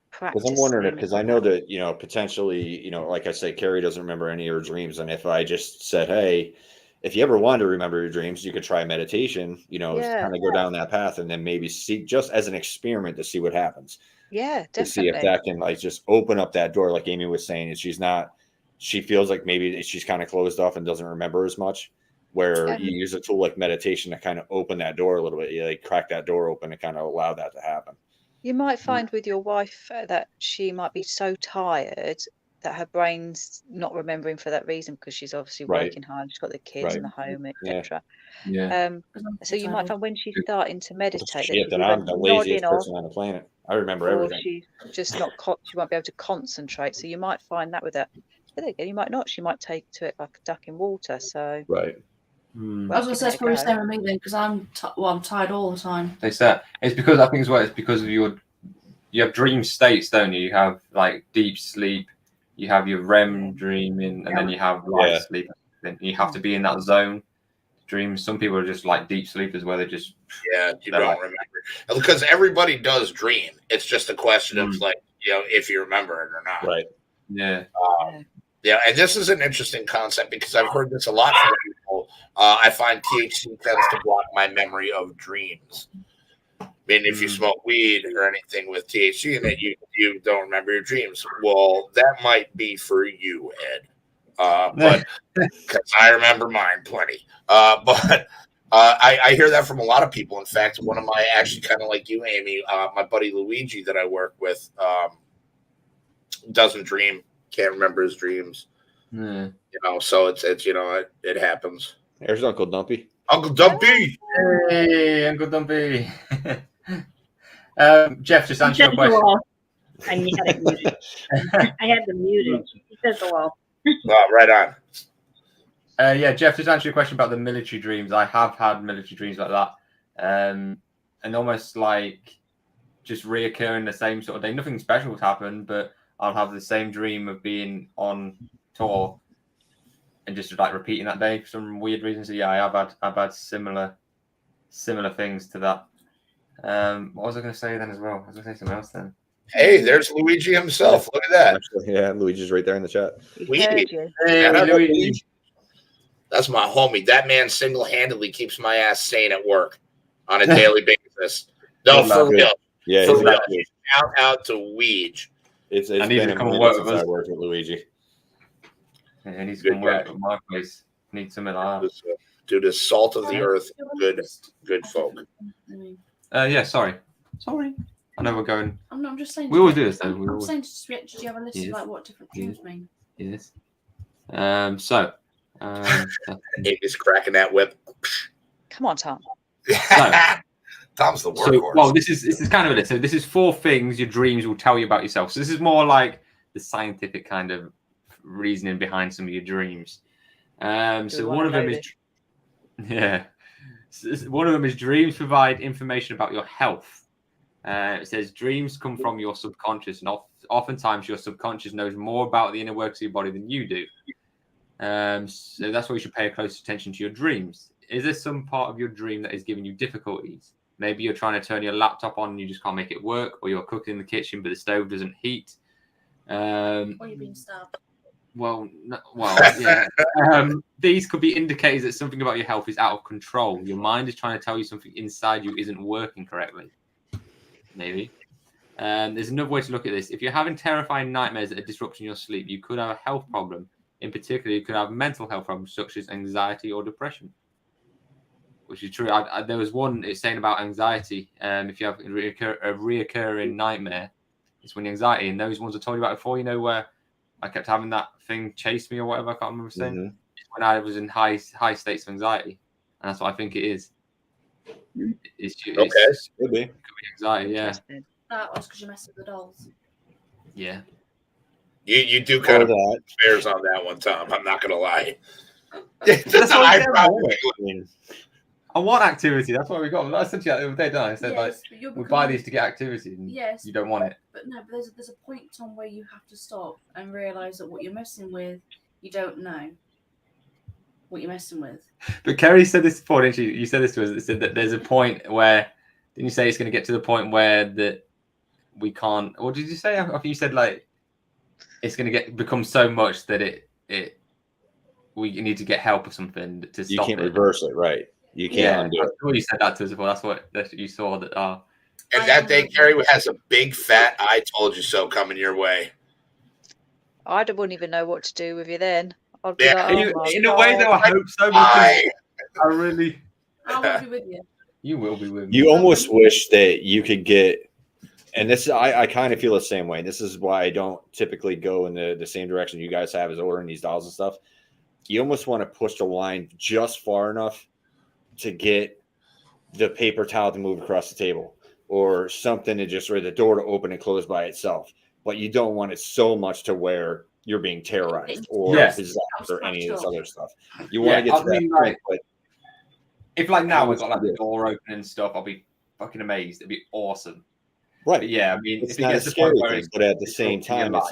practice. Because I'm wondering, because I know that, you know, potentially, you know, like I say, Kerry doesn't remember any of her dreams. And if I just said, hey, if you ever want to remember your dreams, you could try meditation, you know, kind of go down that path, and then maybe see, just as an experiment, to see what happens. Yeah, definitely. To see if that can like just open up that door, like Amy was saying, she feels like maybe she's kind of closed off and doesn't remember as much, where you use a tool like meditation to kind of open that door a little bit. You like crack that door open and kind of allow that to happen. You might find with your wife that she might be so tired that her brain's not remembering for that reason, because she's obviously working hard. She's got the kids and the home, etc. So you might find when she's starting to meditate, that I'm the laziest person on the planet. I remember everything. She's just not. She won't be able to concentrate. So you might find that with her. But again, you might not. She might take to it like a duck in water. So right. I was going to say, it's probably the same with me then, because I'm tired all the time. It's because I think as well, it's because of you have dream states, don't you? You have like deep sleep, you have your REM dreaming, and then you have light sleep. Then you have to be in that zone. Dreams. Some people are just like deep sleepers, where they just you don't remember, because everybody does dream. It's just a question of like, you know, if you remember it or not. Right. Yeah. And this is an interesting concept, because I've heard this a lot from people. I find THC tends to block my memory of dreams. I mean, if you smoke weed or anything with THC in it, you don't remember your dreams. Well, that might be for you, Ed. But because I remember mine plenty. But I hear that from a lot of people. In fact, one of my, actually kind of like you, Amy, my buddy Luigi that I work with doesn't dream, can't remember his dreams. You know, so it's you know, it happens. There's Uncle Dumpy. Uncle Dumpy. Hey, Uncle Dumpy. Jeff, just answer your question. I had it muted. I had them muted. He says hello. Right on. Jeff, just answer your question about the military dreams. I have had military dreams like that, and almost like just reoccurring the same sort of day. Nothing special would happen, but I'll have the same dream of being on tour and just like repeating that day for some weird reason. So yeah, I've had similar things to that. What was I going to say then as well? I was going to say something else then. Hey, there's Luigi himself. Look at that. Yeah, Luigi's right there in the chat. Luigi. That's my homie. That man single-handedly keeps my ass sane at work on a daily basis. No, for real. Yeah, for real. Shout out to Luigi. It's been a minute since I worked with Luigi. Yeah, he needs to come work at my place. Need some of that. Dude is salt of the earth. Good folk. Sorry. I know we're going. I'm just saying. We always do this, though. I'm saying, did you have a list of like what different dreams mean? Yes. Amy's cracking that whip. Come on, Tom. Tom's the workhorse. Well, this is kind of it. So this is 4 things your dreams will tell you about yourself. So this is more like the scientific kind of reasoning behind some of your dreams. So one of them is dreams provide information about your health. It says dreams come from your subconscious, and oftentimes your subconscious knows more about the inner works of your body than you do. So that's why you should pay close attention to your dreams. Is there some part of your dream that is giving you difficulties? Maybe you're trying to turn your laptop on and you just can't make it work, or you're cooking in the kitchen but the stove doesn't heat. Or you're being stabbed. Yeah. These could be indicators that something about your health is out of control. Your mind is trying to tell you something inside you isn't working correctly. Maybe. There's another way to look at this. If you're having terrifying nightmares that are disrupting your sleep, you could have a health problem. In particular, you could have mental health problems such as anxiety or depression, which is true. There was one it's saying about anxiety. If you have a reoccurring nightmare, it's when anxiety, and those ones I told you about before, where I kept having that thing chase me or whatever, I can't remember saying. Mm-hmm. When I was in high states of anxiety, and that's what I think it is. It's could be anxiety, yeah. That was because you messed with the dolls. Yeah. You do kind of bears on that one, Tom. I'm not gonna lie. That's I want activity. That's why we got them. I said to you the other day, didn't I? I said we buy these to get activity. And you don't want it. But no, but there's a point on where you have to stop and realize that what you're messing with, you don't know what you're messing with. But Kerry said this before, didn't you? You said this to us. It said that there's a point where, didn't you say it's going to get to the point where that we can't? What did you say? I think you said it's going to become so much that we need to get help or something to stop it. You can't reverse it, right? You can't undo it. You said that to us before. That's what you saw that. And that day, Kerry has a big fat "I told you so" coming your way. I wouldn't even know what to do with you then. I'd be in a way, though, I hope so. I will be with you. You will be with me. You almost wish that you could get. And this, I kind of feel the same way. This is why I don't typically go in the same direction you guys have as ordering these dolls and stuff. You almost want to push the line just far enough to get the paper towel to move across the table or something to just the door to open and close by itself. But you don't want it so much to where you're being terrorized or possessed or any of this other stuff. You want to get to that point. But if now we've got the door open and stuff, I'll be fucking amazed. It'd be awesome. Right. But yeah, I mean, it's not a scary thing, but at the same time, it's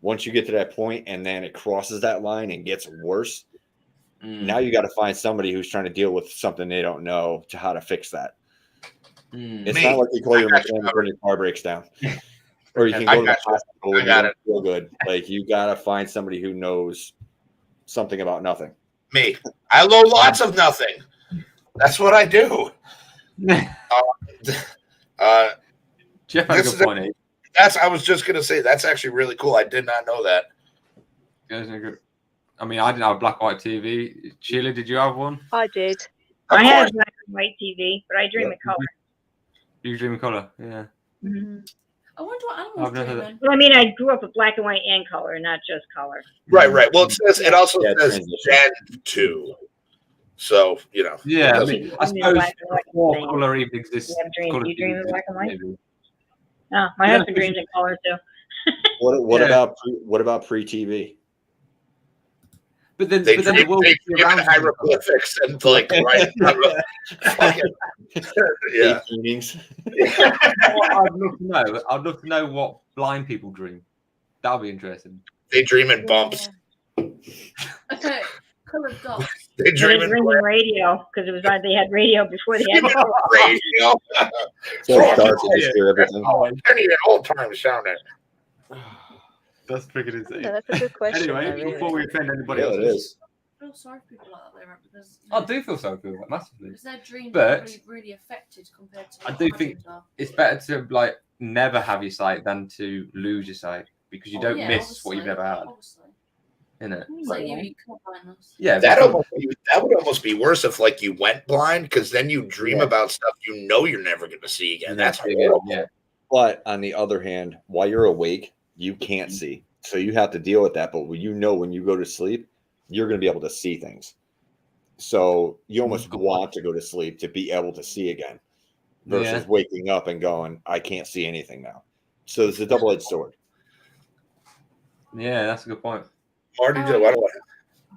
once you get to that point and then it crosses that line and gets worse, now you got to find somebody who's trying to deal with something they don't know to how to fix that. It's not like you call your mechanic when your car breaks down. Or you can go to the hospital and you don't feel good. You got to find somebody who knows something about nothing. Me. I know lots of nothing. That's what I do. Jeff has a good point. I was just gonna say that's actually really cool. I did not know that. I mean, I didn't have a black and white TV. Sheila, did you have one? I did. I had black and white TV, but I dream in color. You dream in color, yeah. Mm-hmm. I wonder what animals dream. Well, I mean, I grew up with black and white and color, not just color. Right. Well, it also says Gen 2. So, Yeah, I mean, I suppose more color even exists. You dream in black and white? No, my husband dreams in color too. What about pre-TV? But then they hieroglyphics and right. Yeah. I'd love to know what blind people dream. That'll be interesting. They dream in bumps. Okay, colored dots. They dream in radio because they had radio before they had radio. So dark everything. Old time sounding. That's freaking insane. Yeah, that's a good question. Anyway, before we offend anybody else, it is. I feel sorry for people like that, because I do feel sorry for them massively. Because their dreams are really affected compared to. I do think it's better to never have your sight than to lose your sight because you don't miss what you've never had. Obviously. Isn't it? You can't find us. Yeah, that would almost be worse if you went blind because then you dream about stuff you're never going to see again. That's horrible. Yeah. But on the other hand, while you're awake, you can't see, so you have to deal with that. But when you go to sleep, you're going to be able to see things. So you almost want to go to sleep to be able to see again, versus waking up and going, I can't see anything now. So it's a double-edged sword. Yeah, that's a good point. Marty,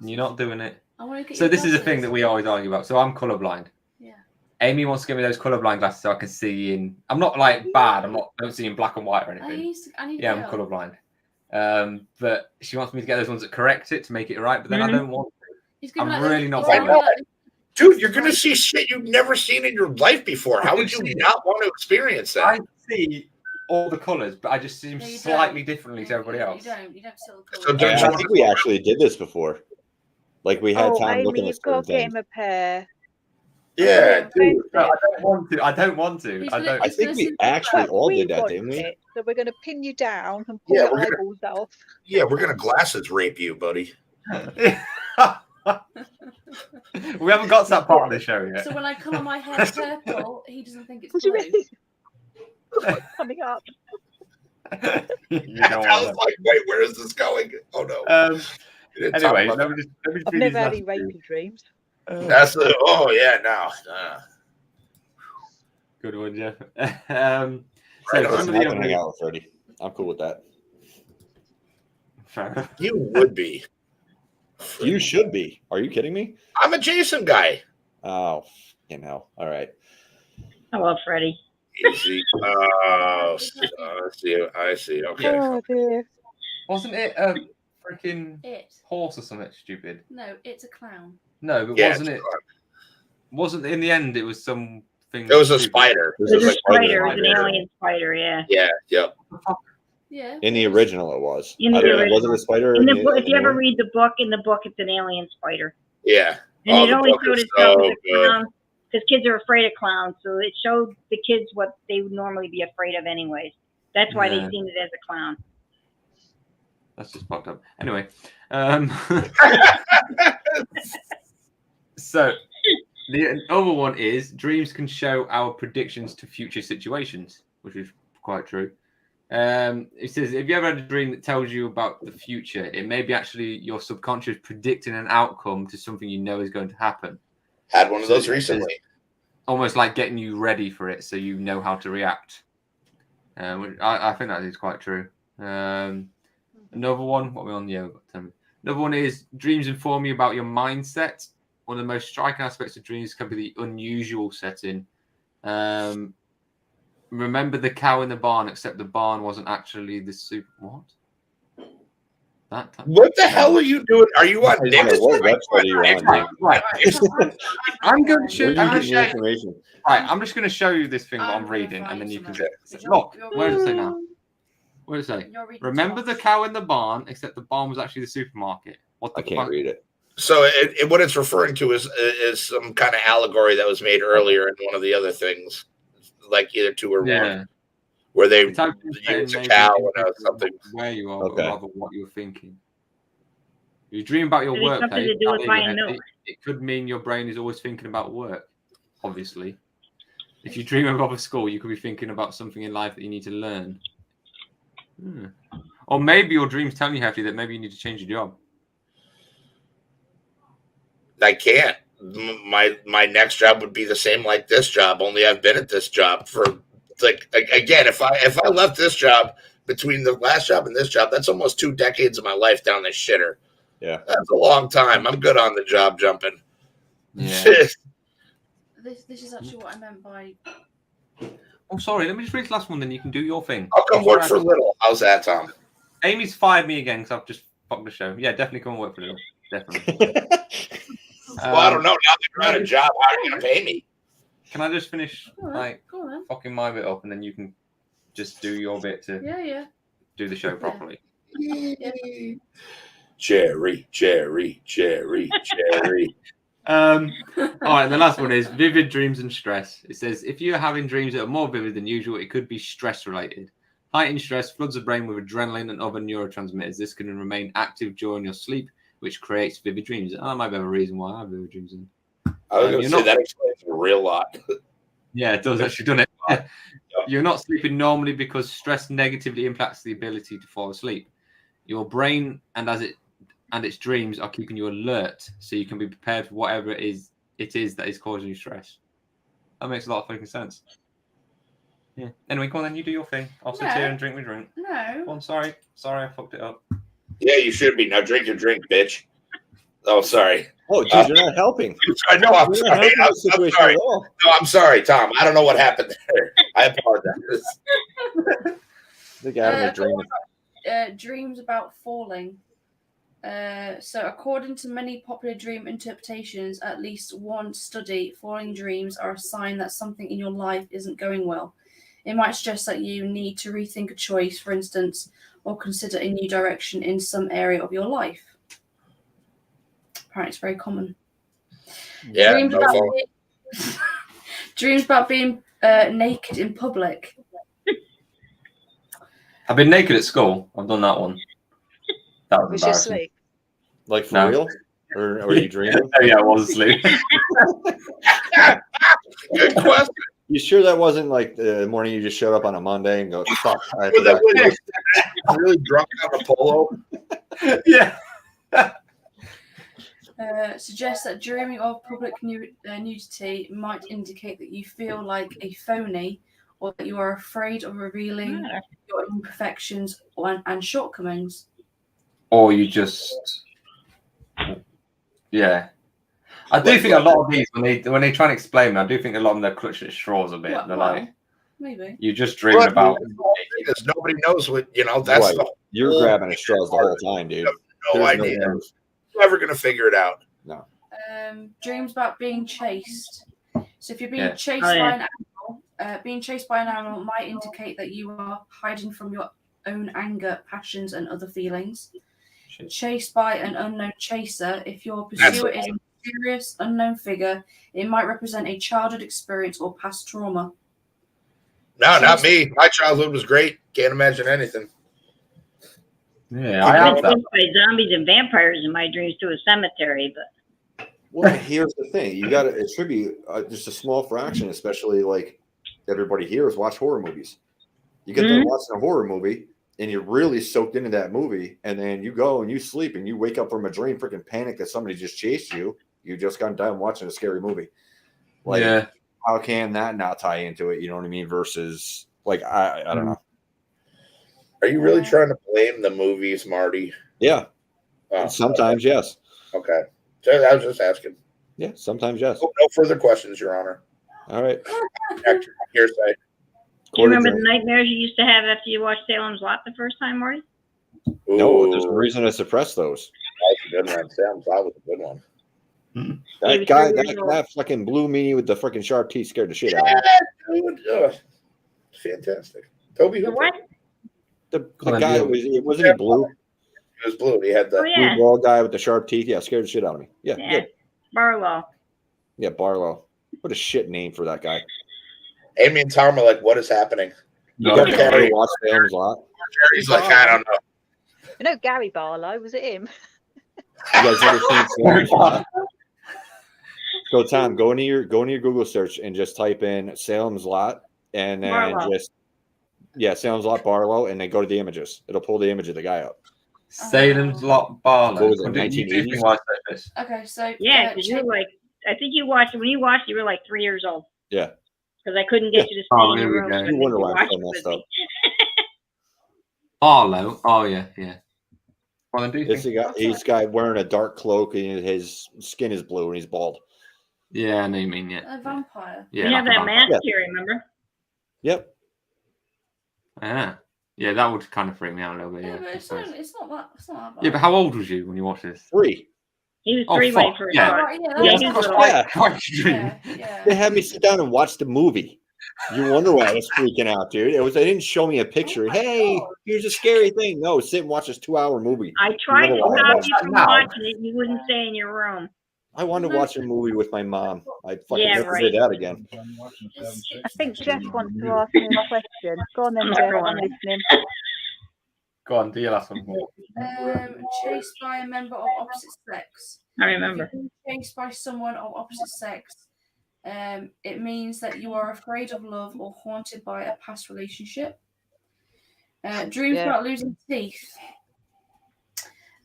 you're not doing it. I want to get so this is a thing that we always argue about. So I'm colorblind. Yeah. Amy wants to give me those colorblind glasses so I can see in. I'm not like bad. I don't see in black and white or anything. I'm colorblind. But she wants me to get those ones that correct it to make it right. But then I don't want to. I'm really not. Dude, you're gonna see shit you've never seen in your life before. How would you not want to experience that? I see all the colors, but I just see them slightly differently to everybody else. You don't see all the colors. I think we actually did this before. Like we had time looking at certain things. Him a pair. Yeah, dude. No, I don't want to. I think we actually all did that, didn't we? So we're going to pin you down and pull your eyeballs off. Yeah, we're going to glasses rape you, buddy. We haven't got to that part of the show yet. So when I colour my hair purple, he doesn't think it's blue. Coming up. I was like, wait, where is this going? Oh no. Anyway, let me I've never had any rapey dreams. That's the no. Good one, Jeff. I'm gonna hang out with Freddie. I'm cool with that. You would be. You should be. Are you kidding me? I'm a Jason guy. Oh, all right. I love Freddie. Easy. I see. Okay. Oh dear. Wasn't it a freaking horse or something stupid? No, it's a clown. No, but wasn't it? Wasn't in the end? It was something. It was a spider. It was a spider. It was an alien spider. Yeah. Yeah. Yep. Yeah. In the original, it was. In the original. Was it a spider? If you ever read the book, it's an alien spider. Yeah. And it only showed itself as a clown because kids are afraid of clowns. So it showed the kids what they would normally be afraid of, anyways. That's why they seen it as a clown. That's just fucked up. Anyway, so the other one is dreams can show our predictions to future situations, which is quite true. It says, if you ever had a dream that tells you about the future, it may be actually your subconscious predicting an outcome to something you know is going to happen. Had one of those recently. Almost like getting you ready for it so you know how to react. I think that is quite true. Another one, what are we on? Yeah, another one is dreams inform you about your mindset. One of the most striking aspects of dreams can be the unusual setting. Remember the cow in the barn, except the barn wasn't actually the super. What? What the hell are you doing? Are you on Nick's? What website are you on? Right. I'm going to show you. Right, I'm just going to show you this thing that I'm reading, and then you can get. Look, where does it say now? What does it say? Remember the cow in the barn, except the barn was actually the supermarket. What the I can't read it. So what it's referring to is some kind of allegory that was made earlier in one of the other things, like either 2 or 1, where they use a cow or something. Where you are, but rather what you're thinking. If you dream about your work, it could mean your brain is always thinking about work. Obviously, if you dream about a school, you could be thinking about something in life that you need to learn. Or maybe your dreams tell you, Hefty, that maybe you need to change your job. I can't. My next job would be the same like this job, only I've been at this job for again, if I left this job between the last job and this job, that's almost 2 decades of my life down this shitter. Yeah. That's a long time. I'm good on the job jumping. Yeah. This is actually what I meant by. Oh, sorry. Let me just read the last one, then you can do your thing. I'll come work for Little. How's that, Tom? Amy's fired me again because I've just fucked the show. Yeah, definitely come and work for Little. Definitely. Well, I don't know. Now that you're out of job, how are you going to pay me? Can I just finish fucking my bit up, and then you can just do your bit to do the show properly? Yeah. Cherry. All right, the last one is vivid dreams and stress. It says, if you're having dreams that are more vivid than usual, it could be stress-related. Heightened stress floods the brain with adrenaline and other neurotransmitters. This can remain active during your sleep, which creates vivid dreams. That might be a reason why I have vivid dreams. I was going to say that explains a real lot. Yeah, it does actually, doesn't it? You're not sleeping normally because stress negatively impacts the ability to fall asleep. Your brain and its dreams are keeping you alert, so you can be prepared for whatever it is that is causing you stress. That makes a lot of fucking sense. Yeah. Anyway, go on then. You do your thing. I'll sit here and drink my drink. No. Oh, I'm sorry. Sorry, I fucked it up. Yeah, you should be. Now drink your drink, bitch. Oh, sorry. Oh, geez, you're not helping. I know. I'm You're sorry. not helping the situation sorry. at all. No, I'm sorry, Tom. I don't know what happened there. I apologize. I think Adam was dreaming. Dreams about falling. So, according to many popular dream interpretations, at least one study, falling dreams are a sign that something in your life isn't going well. It might suggest that you need to rethink a choice, for instance, or consider a new direction in some area of your life. Apparently, it's very common. Yeah, dreams about being naked in public. I've been naked at school. I've done that one. That was embarrassing. Asleep? Like for real? Or are you dreaming? Yeah, I was asleep. Good question. You sure that wasn't like the morning you just showed up on a Monday and go, fuck. Really drunk on a polo? Yeah. Suggests that dreaming of public nudity might indicate that you feel like a phony or that you are afraid of revealing your imperfections and shortcomings. Or you just... Yeah. I do think a lot of these, when they try and explain them, I do think a lot of them, they're clutching at straws a bit. They're like, maybe. You're just dreaming about... Because nobody knows what, that's right. You're grabbing at straws the whole time, dude. No idea. Never going to figure it out. No. Dreams about being chased. So if you're being chased by an animal, being chased by an animal might indicate that you are hiding from your own anger, passions, and other feelings. Chased by an unknown chaser, if your pursuer is a mysterious, unknown figure, it might represent a childhood experience or past trauma. No, not me. My childhood was great. Can't imagine anything. Yeah, I have that. By zombies and vampires in my dreams to a cemetery, but. Well, here's the thing: it should be just a small fraction, especially like everybody here is watch horror movies. You get done watching a horror movie, and you're really soaked into that movie, and then you go and you sleep, and you wake up from a dream, freaking panic that somebody just chased you. You just got done watching a scary movie. Like, how can that not tie into it? You know what I mean? Versus, like, I don't know. Are you really trying to blame the movies, Marty? Yeah. Sometimes, yes. Okay. So I was just asking. Yeah, sometimes, yes. No further questions, Your Honor. All right. Hearsay. Do you remember the nightmares you used to have after you watched Salem's Lot the first time, Marty? No, there's a reason to suppress those. That was a good one. Salem's Lot was a good one. That guy, that fucking blue meanie with the freaking sharp teeth scared the shit out of me. Fantastic. Toby, the what? The guy wasn't he blue? He was blue. He had the blue bald guy with the sharp teeth. Yeah, scared the shit out of me. Yeah, good. Barlow. Yeah, Barlow. What a shit name for that guy. Amy and Tom are like, what is happening? You got Kerry watch Salem's Lot. Kerry's like, I don't know. You know Gary Barlow, was it him? You guys ever seen Salem's Lot? So Tom, go into your Google search and just type in Salem's Lot and then Barlow. Salem's Lot Barlow, and then go to the images. It'll pull the image of the guy up. Salem's Lot Barlow. What was it, 1980s? Okay, so because you're like, I think you watched when you watched, you were like 3 years old. Yeah. Because I couldn't get you to stay in your room. You wonder why I'm so messed up. Barlow. Oh yeah. Well, He's guy wearing a dark cloak and his skin is blue and he's bald. Yeah, I know you mean, a vampire. Yeah, you have that mask here, remember? Yep. Yeah, that would kind of freak me out a little bit. Yeah, Yeah, but it's not that bad. Yeah, but how old was you when you watched this? 3. He was 3 when he first Yeah. They had me sit down and watch the movie. You wonder why I was freaking out, dude. They didn't show me a picture. Hey, here's a scary thing. No, sit and watch this 2-hour movie. I tried to stop you from watching it. You wouldn't stay in your room. I wanted to watch a movie with my mom. I fucking never did that again. I think Jeff wants to ask me a question. Go on then, Jeff. I'm listening. Go on, do your last one. Chased by a member of opposite sex. I remember. If you've been chased by someone of opposite sex, it means that you are afraid of love or haunted by a past relationship. Dreams about losing teeth.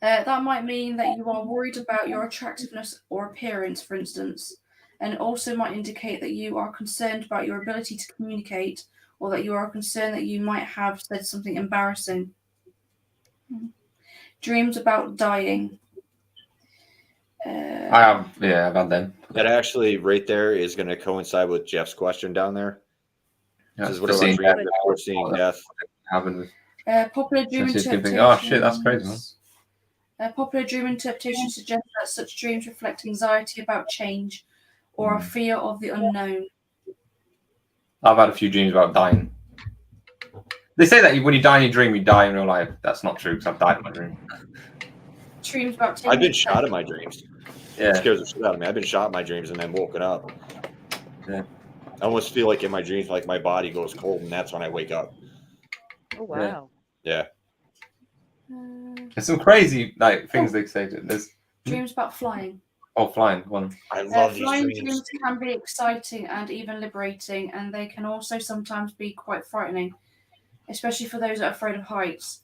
That might mean that you are worried about your attractiveness or appearance, for instance, and it also might indicate that you are concerned about your ability to communicate or that you are concerned that you might have said something embarrassing. Dreams about dying. I've had them. That actually right there is going to coincide with Jeff's question down there. Yeah, This is what about dreams before seeing death. Popular dream interpretation. Oh shit, that's crazy, man. Popular dream interpretation suggests that such dreams reflect anxiety about change or a fear of the unknown. I've had a few dreams about dying. They say that when you die in your dream, you die in real life. That's not true because I've died in my dream. Dreams about I've been shot in my dreams. Yeah. It scares the shit out of me. I've been shot in my dreams and then woken up. Yeah. I almost feel like in my dreams, like my body goes cold, and that's when I wake up. Oh wow! Yeah. There's some crazy things they say. There's dreams about flying. Oh, flying one. I love these flying dreams. can be exciting and even liberating, and they can also sometimes be quite frightening, especially for those that are afraid of heights.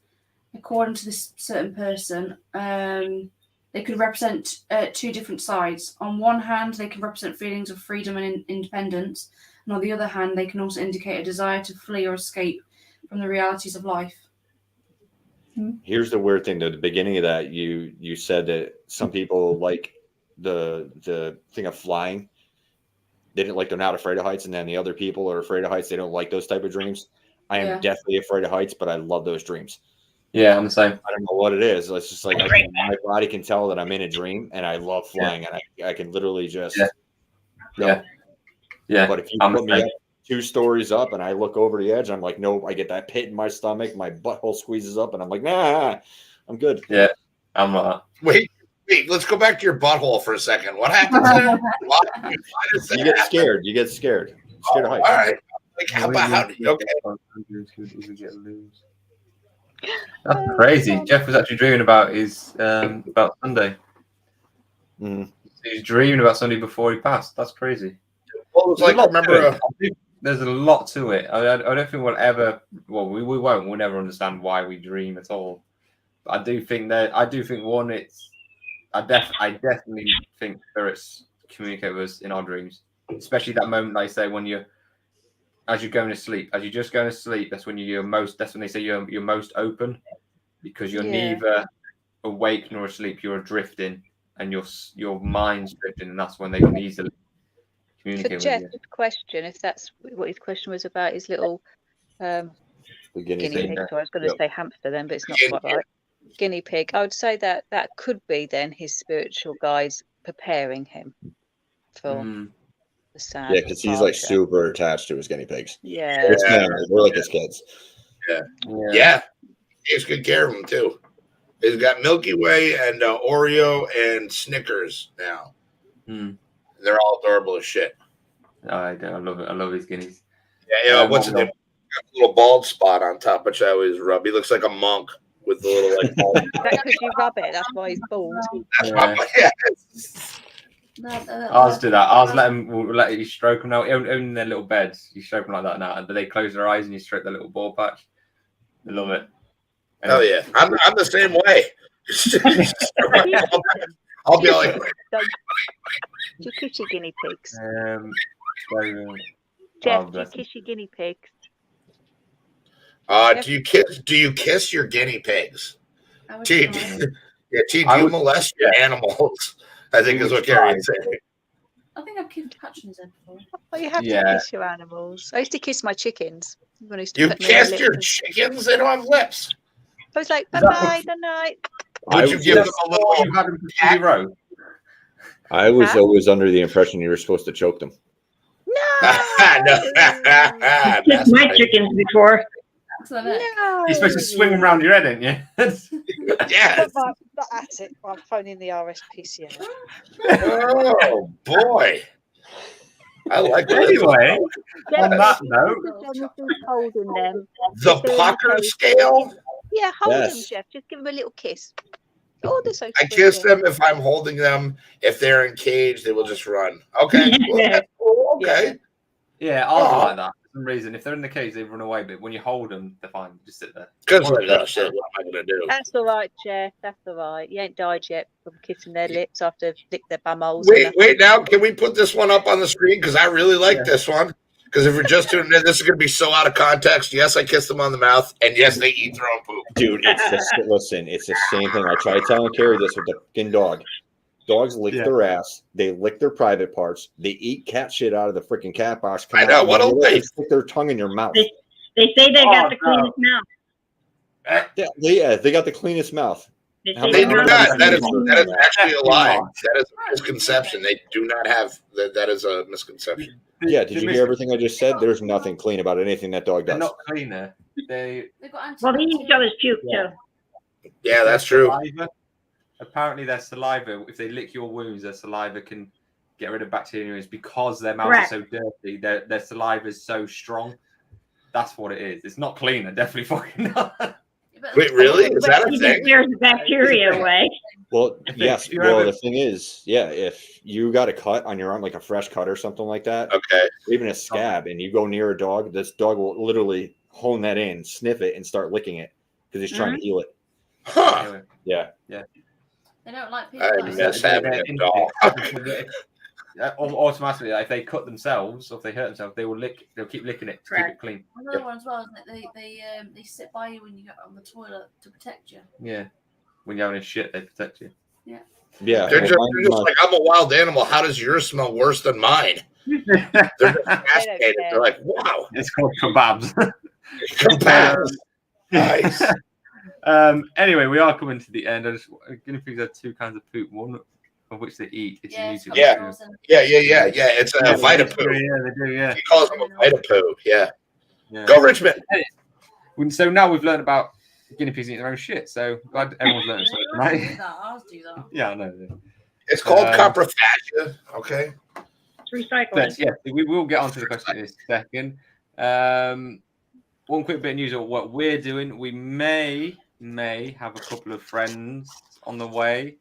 According to this certain person, they could represent two different sides. On one hand, they can represent feelings of freedom and independence, and on the other hand, they can also indicate a desire to flee or escape from the realities of life. Here's the weird thing. At the beginning of that, you said that some people like the thing of flying. They didn't like, they're not afraid of heights, and then the other people are afraid of heights. They don't like those type of dreams. I am definitely afraid of heights, but I love those dreams. Yeah, I'm the same. I don't know what it is. It's just like my body can tell that I'm in a dream, and I love flying, and I can literally just yeah. But if you put me up 2 stories up and I look over the edge, I'm like, nope. I get that pit in my stomach, my butthole squeezes up, and I'm like, nah, I'm good. Yeah, I'm not. Wait, let's go back to your butthole for a second. What happened there? You get scared. You get scared. Scared of heights. All right. Like, how did you? Okay. That's crazy. Jeff was actually dreaming about about Sunday. He's dreaming about Sunday before he passed. That's crazy. Well, it was like, I remember. There's a lot to it. I don't think we'll ever. Well, we won't. We'll never understand why we dream at all. But I do think one. I definitely think spirits communicate with us in our dreams, especially that moment they say as you're going to sleep, as you're just going to sleep. That's when that's when they say you're most open, because you're neither awake nor asleep. You're drifting, and your mind's drifting, and that's when they can easily communicate with you. For Jeff's question, if that's what his question was about, his little guinea pig. So I was going to say hamster then, but it's not quite right. Guinea pig. I would say that could be then his spiritual guides preparing him for the sad. Yeah, because he's like super attached to his guinea pigs. Yeah, we're like his kids. Yeah. He takes good care of them too. He's got Milky Way and Oreo and Snickers now. They're all adorable as shit. I love it. I love his guineas. Yeah. What's his name? Got a little bald spot on top, which I always rub. He looks like a monk with the little bald. That's because you rub it. That's why he's bald. Ours do that. Ours we'll let you stroke them now. Even in their little beds, you stroke them like that now. But they close their eyes and you stroke their little ball patch. They love it. Hell yeah. I'm the same way. I'll be like, do you kiss your guinea pigs? Jeff, do you kiss your guinea pigs? Do you kiss your guinea pigs? Do you molest your animals? I think is what Kerry said. I think I've kissed Patrick's before. Oh, you have to kiss your animals. I used to kiss my chickens. You kissed your chickens? They don't have lips. I was like, bye-bye, good night. Would you give them a little... I was always under the impression you were supposed to choke them. No! Kissed my chickens before. No. You're supposed to swing them around your head, aren't you? Yes. That's it. I'm phoning the RSPCA. Oh, boy. I like that. Anyway, on that note, holding them. The Pucker scale? Yeah, hold them, Jeff. Just give them a little kiss. Oh, they're so I kiss them if I'm holding them. If they're in cage, they will just run. Okay. Well, that's cool. Okay. Yeah, I'll like that. For some reason, if they're in the cage, they run away. But when you hold them, they're fine. Just sit there. Because shit, what am I gonna do? That's all right, Jeff. That's all right. You ain't died yet from kissing their lips after they've licked their bum holes. Wait. Now, can we put this one up on the screen? Because I really like this one. Because if you're just tuning in, this is going to be so out of context. Yes, I kiss them on the mouth, and yes, they eat their own poop. Dude, it's the same thing. I tried telling Kerry this with the fucking dog. Dogs lick their ass. They lick their private parts. They eat cat shit out of the freaking cat box. I know. What a life. Stick their tongue in your mouth. They say they got the cleanest mouth. Yeah, they got the cleanest mouth. They do not. That is actually a lie. That is a misconception. They do not have that. That is a misconception. Yeah, did you hear everything I just said? There's nothing clean about anything that dog does. They're not cleaner. They eat each other's puke too. Yeah, that's true. Saliva, apparently, their saliva, if they lick your wounds, their saliva can get rid of bacteria. It's because their mouths are so dirty. Their saliva is so strong. That's what it is. It's not cleaner. Definitely fucking not. Wait, really? Is that a thing? Clears the bacteria away. Well, yes. Well, the thing is, if you got a cut on your arm, like a fresh cut or something like that, okay, even a scab, and you go near a dog, this dog will literally hone that in, sniff it, and start licking it because he's trying to heal it. Huh? Yeah. They don't like people. I miss having a dog. Automatically, if they cut themselves or if they hurt themselves, they'll keep licking it to keep it clean. Another one as well, isn't it? They sit by you when you get on the toilet to protect you. Yeah, when you're having a shit, they protect you. Yeah. They're just like, I'm a wild animal. How does yours smell worse than mine? They're just fascinated. They're like, wow. It's called kebabs. Kebabs. Nice. Anyway, we are coming to the end. Guinea pigs have two kinds of poop. One of which they eat. It's Yeah. It's a Vitapoo. Yeah, they do. Yeah. He calls them a Vitapoo. Yeah. Go Richmond. So now we've learned about guinea pigs eating their own shit. So glad everyone's learned something, right? Ours do that. Yeah, I know. It's called coprophagia. Okay. It's recycling. But yeah, we will get onto the question in a second. One quick bit of news of what we're doing. We may have a couple of friends on the way.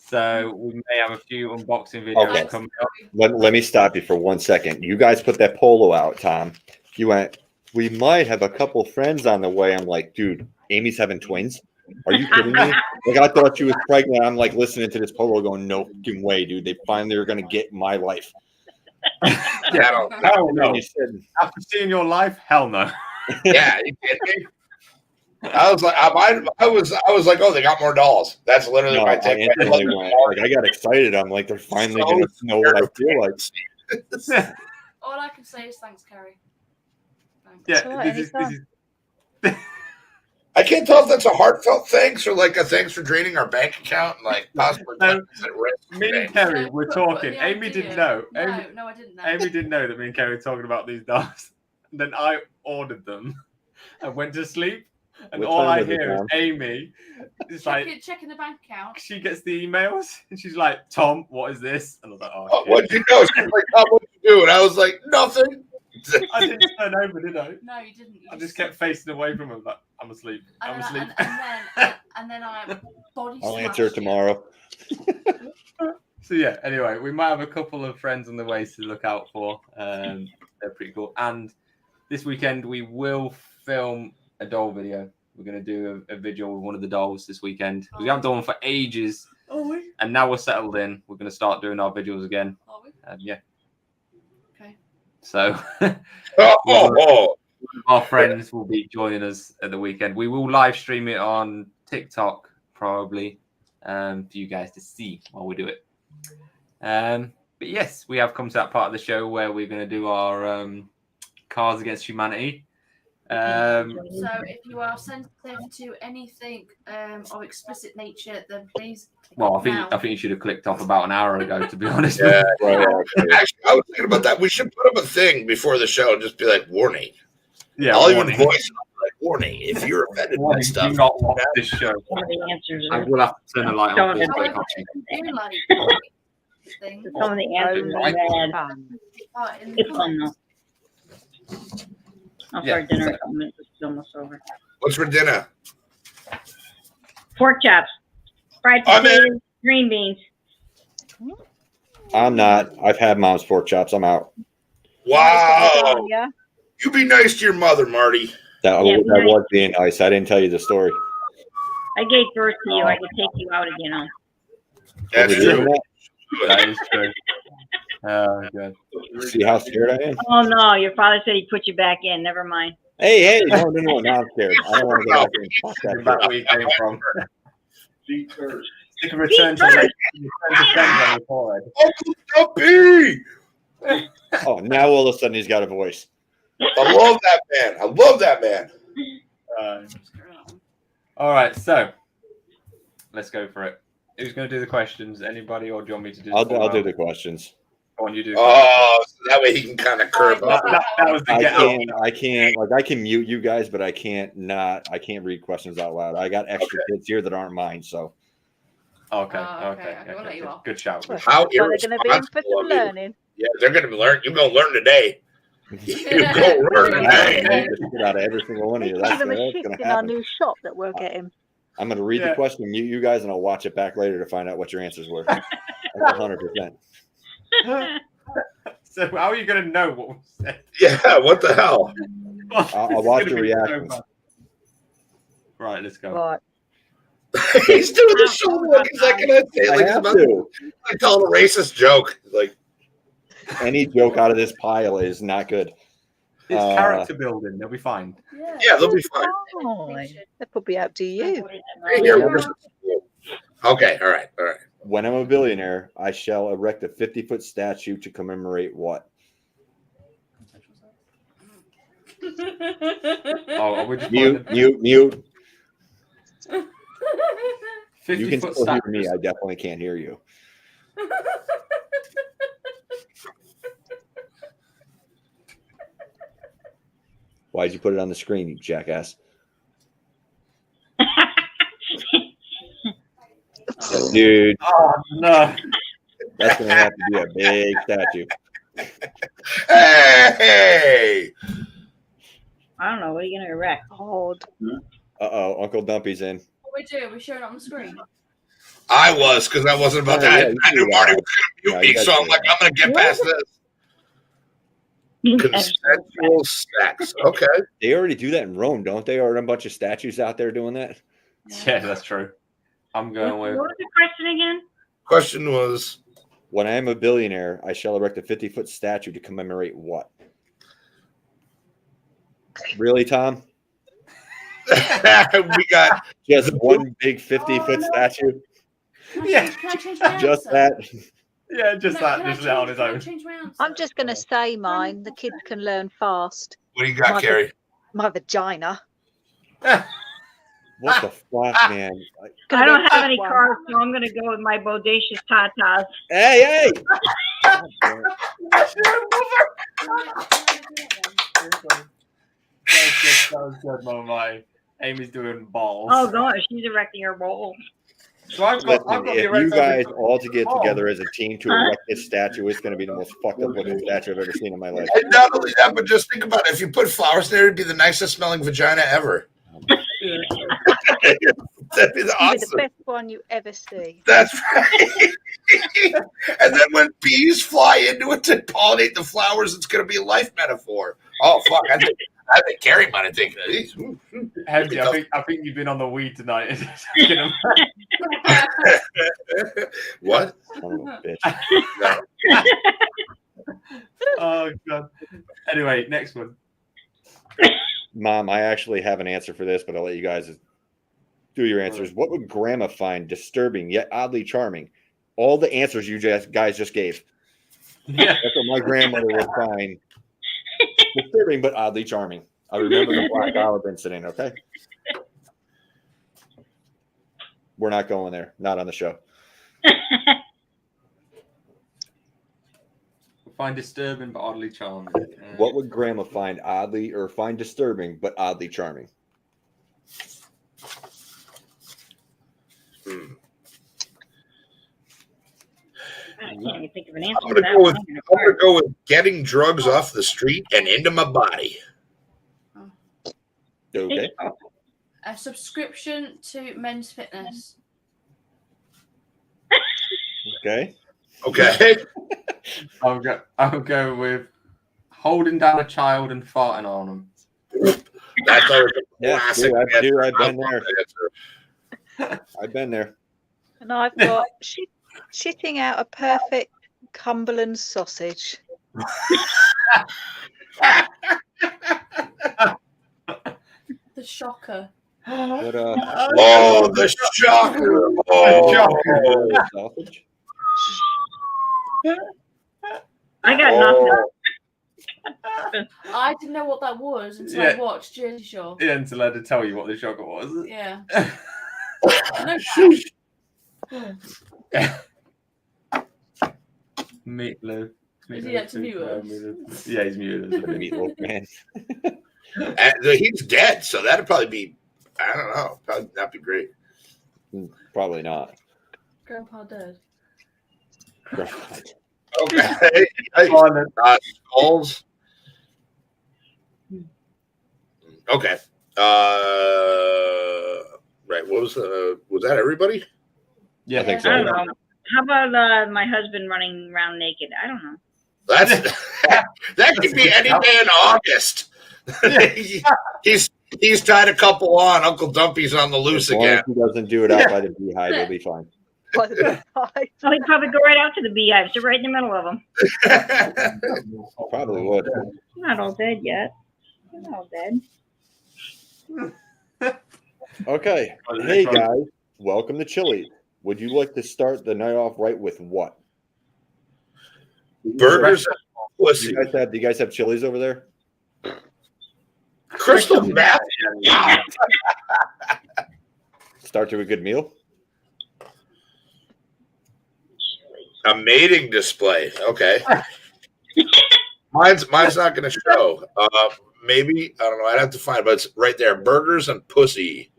So we may have a few unboxing videos coming up. Let me stop you for 1 second. You guys put that polo out, Tom. You went, we might have a couple friends on the way. I'm like, dude, Amy's having twins. Are you kidding me? Like, I thought she was pregnant. I'm like listening to this polo going, no fucking way, dude. They finally are going to get my life. Yeah, no. After seeing your life, hell no. Yeah, you kidding me? I was like, I was like, oh, they got more dolls. That's literally my take. I got excited. I'm like, they're finally going to know what I feel like. All I can say is thanks, Kerry. Thanks. Yeah, this is I can't tell if that's a heartfelt thanks or like a thanks for draining our bank account and like possibly at risk. Me and Kerry were talking. Amy didn't know. No, I didn't know. Amy didn't know that me and Kerry were talking about these dolls. And then I ordered them and went to sleep. And all I hear is Amy. It's checking the bank account. She gets the emails and she's like, Tom, what is this? And I was like, oh, what'd you know? She's like, Tom, what'd you do? And I was like, nothing. I didn't turn over, did I? No, you didn't. I just kept facing away from her. Like, I'm asleep. I'm asleep. And then I body I'll answer it tomorrow. So yeah, anyway, we might have a couple of friends on the way to look out for. They're pretty cool. And this weekend we will film a doll video. We're going to do a video with one of the dolls this weekend. We haven't done one for ages. And now we're settled in. We're going to start doing our videos again. Yeah. Okay. So our friends will be joining us at the weekend. We will live stream it on TikTok probably for you guys to see while we do it. But yes, we have come to that part of the show where we're going to do our Cards Against Humanity. So if you are sensitive to anything of explicit nature, then please. Well, I think you should have clicked off about an hour ago, to be honest. Yeah, right. Actually, I was thinking about that. We should put up a thing before the show and just be like, warning. Yeah, I'll even voice it like, warning. If you're offended by stuff, do not watch this show. I will have to turn the light on. Some of the answers are bad. It's fun though. I'll start dinner in a couple minutes. It's almost over. What's for dinner? Pork chops, fried potatoes, green beans. I'm not. I've had mom's pork chops. I'm out. Wow. You be nice to your mother, Marty. That was being nice. I didn't tell you the story. I gave birth to you. I could take you out again. That's true. That is true. Oh, good. See how scared I am? Oh, no. Your father said he'd put you back in. Never mind. Hey. No. Now I'm scared. I don't want to go back in. Back where you came from. You can return to sender on the forehead. Uncle Dumpy! Oh, now all of a sudden he's got a voice. I love that man. I love that man. All right, so let's go for it. Who's going to do the questions? Anybody, or do you want me to do? I'll do the questions. Go on, you do. Oh, so that way he can kind of curve up. That was the I can't. Like I can mute you guys, but I can't read questions out loud. I got extra kids here that aren't mine, so. Okay. We'll let you off. Good shout. How they're going to be in for some learning. Yeah, they're going to be learning. You're going to learn today. You're going to learn today. Get out of every single one of you. Give them a shift in our new shop that we're getting. I'm going to read the question, mute you guys, and I'll watch it back later to find out what your answers were. That's 100%. So how are you going to know what was said? Yeah, what the hell? I'll watch your reactions. Right, let's go. Right. He's doing the shoulder look. He's like, gonna say, like, he's about to tell a racist joke. Like, any joke out of this pile is not good. It's character building. They'll be fine. Yeah, they'll be fine. They'll probably out to you. Okay, all right. When I'm a billionaire, I shall erect a 50-foot statue to commemorate what? Mute. You can still hear me. I definitely can't hear you. Why'd you put it on the screen, you jackass? Dude. Oh, no. That's going to have to be a big statue. Hey! I don't know. What are you going to erect? Uh-oh. Uncle Dumpy's in. What we do? We show it on the screen. I was, because I wasn't about that. I knew Marty was going to mute me, so I'm like, I'm going to get past this. Consensual sex. Okay. They already do that in Rome, don't they? Are a bunch of statues out there doing that? Yeah, that's true. I'm going with. What was the question again? Question was, when I am a billionaire, I shall erect a 50-foot statue to commemorate what? Really, Tom? We got just one big 50-foot statue. Yeah, just that. Yeah, just that. Just that on his own. I'm just going to say mine. The kids can learn fast. What do you got, Kerry? My vagina. What the fuck, man? I don't have any cars, so I'm going to go with my bodacious tatas. Hey! That was good, Mama. Amy's doing balls. Oh, gosh, she's erecting her balls. So I've got if you guys all to get together as a team to erect this statue, it's going to be the most fucked up looking statue I've ever seen in my life. And not only that, but just think about it. If you put flowers there, it'd be the nicest smelling vagina ever. That'd be awesome. The best one you ever see. That's right. And then when bees fly into it to pollinate the flowers, it's going to be a life metaphor. Oh, fuck. I think Kerry might have taken these. Hefty, I think you've been on the weed tonight. What? Son of a bitch. Oh, God. Anyway, next one. Mom, I actually have an answer for this, but I'll let you guys do your answers. What would Grandma find disturbing yet oddly charming? All the answers you guys just gave. Yeah. That's what my grandmother would find disturbing but oddly charming. I remember the Black Olive incident, okay? We're not going there. Not on the show. Find disturbing but oddly charming. What would Grandma find find disturbing but oddly charming? I can't even think of an answer. I'm gonna go with getting drugs off the street and into my body. Okay. A subscription to Men's Fitness. Okay. Okay. I'll go with holding down a child and farting on them. That's always a Yeah, classic. I've been there. I've been there. And I've got shitting out a perfect Cumberland sausage. The shocker. What, oh, the shocker! Oh, sausage? I got nothing. I didn't know what that was until I watched Jersey Shore. Yeah, until I had to tell you what the shocker was. Yeah. Meatloaf. Is he actually muted? Yeah, he's muted. Meatloaf man. He's dead, so that'd probably be, I don't know, probably not be great. Probably not. Grandpa dead. Okay. Skulls. Okay. Right. What was that everybody? Yeah, I think so. I don't know. How about my husband running around naked? I don't know. That could be any day in August. he's tied a couple on. Uncle Dumpy's on the loose again. If he doesn't do it out by the beehive, he'll be fine. By the beehive. So he'd probably go right out to the beehives. They're right in the middle of them. Probably would. Not all dead yet. Not all dead. Okay. Hey guys, welcome to Chili. Would you like to start the night off right with what? Burgers and pussy. Do you guys have chilies over there? Crystal meth. Start to a good meal. A mating display. Okay. Mine's not going to show. Maybe, I don't know. I'd have to find it, but it's right there. Burgers and pussy.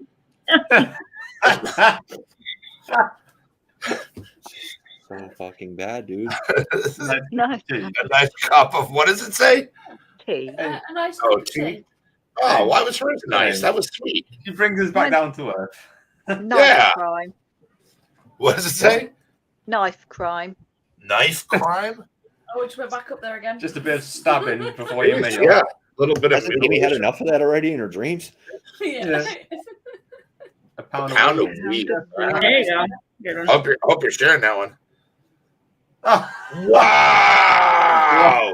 So fucking bad, dude. Nice. A nice cup of, what does it say? Tea. A nice Oh, cup of tea. Oh, why was hers nice? That was sweet. She brings us back down to earth. Knife crime. What does it say? Knife crime. Knife crime? Oh, which went back up there again. Just a bit of stabbing before you meal. Yeah, a little bit of. Hasn't Amy had enough of that already in her dreams? Yeah. A pound of weed. weed. There you go. Good one. Hope you're sharing that one. Oh. Wow!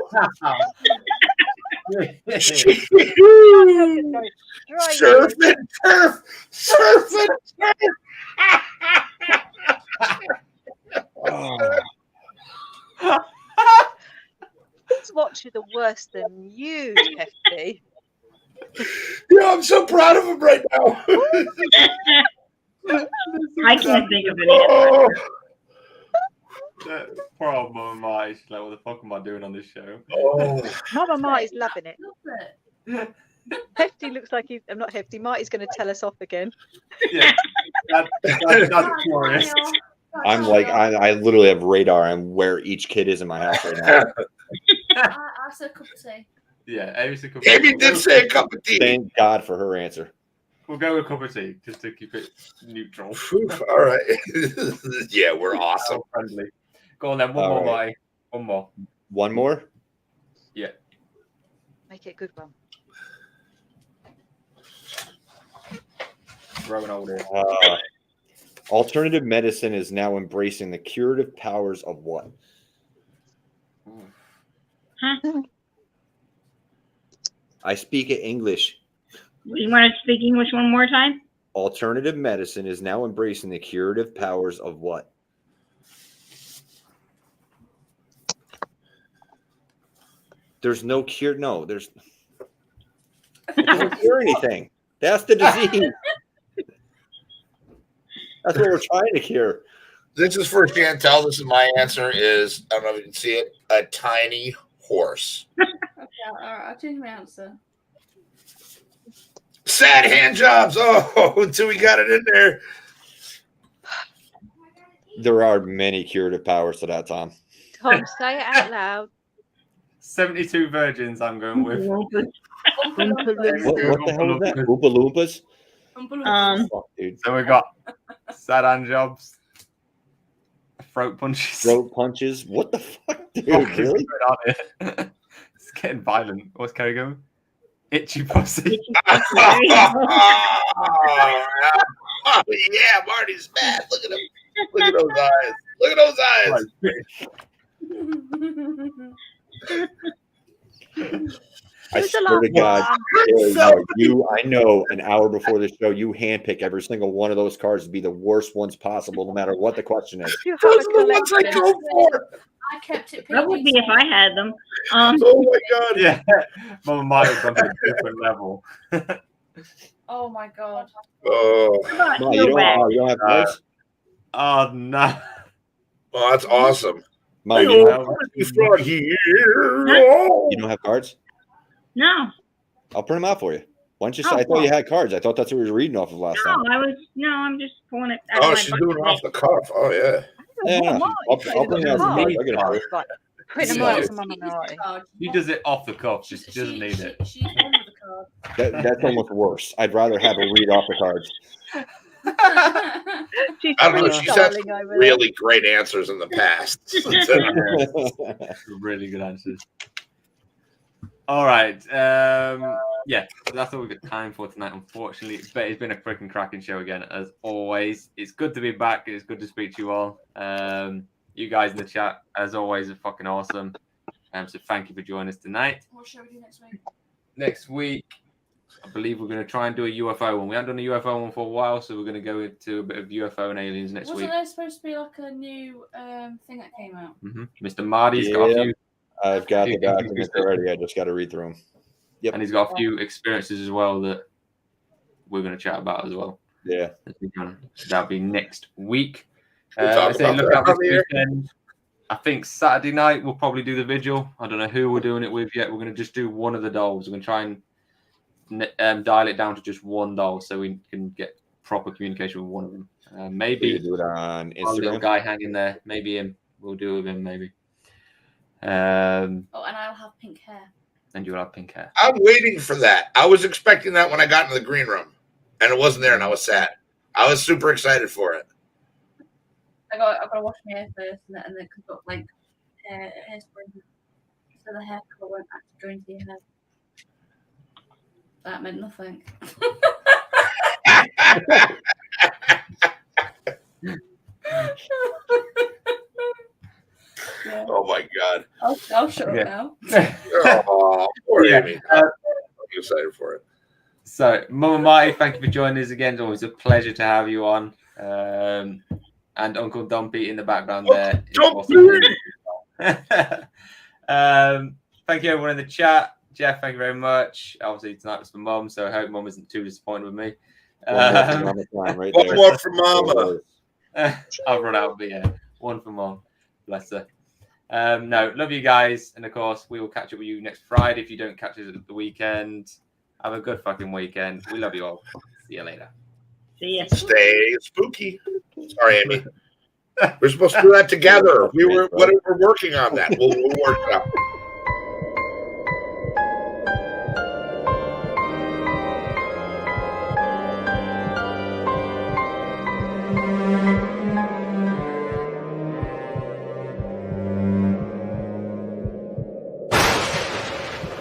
Surf and turf! Surf and turf! These watches are worse than you, Hefty. Yeah, I'm so proud of him right now. I can't think of any. Poor old Mama Marty. She's like, what the fuck am I doing on this show? Oh. Mama Marty's loving it. Love it. Hefty looks like he's. I'm not Hefty. Marty's going to tell us off again. Yeah. That's glorious. I'm like, I literally have radar on where each kid is in my house right now. I said a cup of tea. Yeah, Amy said a cup of tea. Amy did say a cup of tea. Thank God for her answer. We'll go with a cup of tea just to keep it neutral. All right. Yeah, we're awesome. Friendly. Go on then. One All more, right. Marty. One more. One more? Yeah. Make it a good one. Growing older. Alternative medicine is now embracing the curative powers of what? Huh? I speak English. You want to speak English one more time? Alternative medicine is now embracing the curative powers of what? There's no cure. No, there's no cure anything. That's the disease. That's what we're trying to cure. This is for Chantel. This is my answer is, I don't know if you can see it, a tiny horse. Yeah, all right, I'll change my answer. Sad hand jobs. Oh, until we got it in there. There are many curative powers to that, Tom. Tom, say it out loud. 72 virgins I'm going with. What the hell is that? Oompa Loompas? Fuck, dude. So we got sad hand jobs, throat punches. Throat punches. What the fuck, dude? Okay, Really? It's getting violent. What's Kerry going? Itchy pussy. Oh, yeah, Marty's mad. Look at him. Look at those eyes. Look at those eyes. I swear to God, I know an hour before the show, you handpick every single one of those cards to be the worst ones possible, no matter what the question is. You have a collection. I kept it. That would be if I had them. Oh my God! Yeah, Mama might have gone to a different level. Oh my God! Oh, No, you don't have cards. Oh no! Oh, that's awesome. Mom, you don't have cards? No. I'll print them out for you. Why don't you say? I thought you had cards. I thought that's what we were reading off of last time. I'm just pulling it out. Oh, she's doing it off the cuff. Oh yeah. Yeah, I'll bring out some cards. I'll get them. Print them out for Mama Marty. She does it off the cuff. She doesn't need it. She's on with the card. That's almost worse. I'd rather have her read off the cards. I don't know. She's had really great answers in the past. Really good answers. All right. Yeah, that's all we've got time for tonight, unfortunately. But it's been a freaking cracking show again, as always. It's good to be back. It's good to speak to you all. You guys in the chat, as always, are fucking awesome. So thank you for joining us tonight. What shall we do next week? Next week, I believe we're going to try and do a UFO one. We haven't done a UFO one for a while, so we're going to go into a bit of UFO and aliens next week. Wasn't there supposed to be like a new thing that came out? Mr. Marty's got a few. I've got the documents already. I just got to read through them. Yep. And he's got a few experiences as well that we're going to chat about as well. Yeah. That'll be next week. Look out this weekend. I think Saturday night we'll probably do the vigil. I don't know who we're doing it with yet. We're going to just do one of the dolls. We're going to try and dial it down to just one doll so we can get proper communication with one of them. Maybe do it on Instagram. Little guy hanging there. Maybe him. We'll do it with him. Maybe. And I'll have pink hair. And you'll have pink hair. I'm waiting for that. I was expecting that when I got into the green room, and it wasn't there, and I was sad. I was super excited for it. I've got to wash my hair first, and then put like hairspray, so the hair color won't actually go into your hair. That meant nothing. Yeah. Oh my God! I'll shut up now. Oh, poor Amy. I'm excited for it. So, Mama Marty, thank you for joining us again. It's always a pleasure to have you on. And Uncle Dumpy in the background there. Thank you everyone in the chat. Jeff, thank you very much. Obviously tonight was for Mum, so I hope Mum isn't too disappointed with me. One more for Mama. I've run out, but yeah, one for Mum. Bless her. No, love you guys, and of course we will catch up with you next Friday. If you don't catch us at the weekend, have a good fucking weekend. We love you all. See you later. See ya. Stay spooky. Sorry, Amy. We're supposed to do that together. We're working on that. We'll work it out.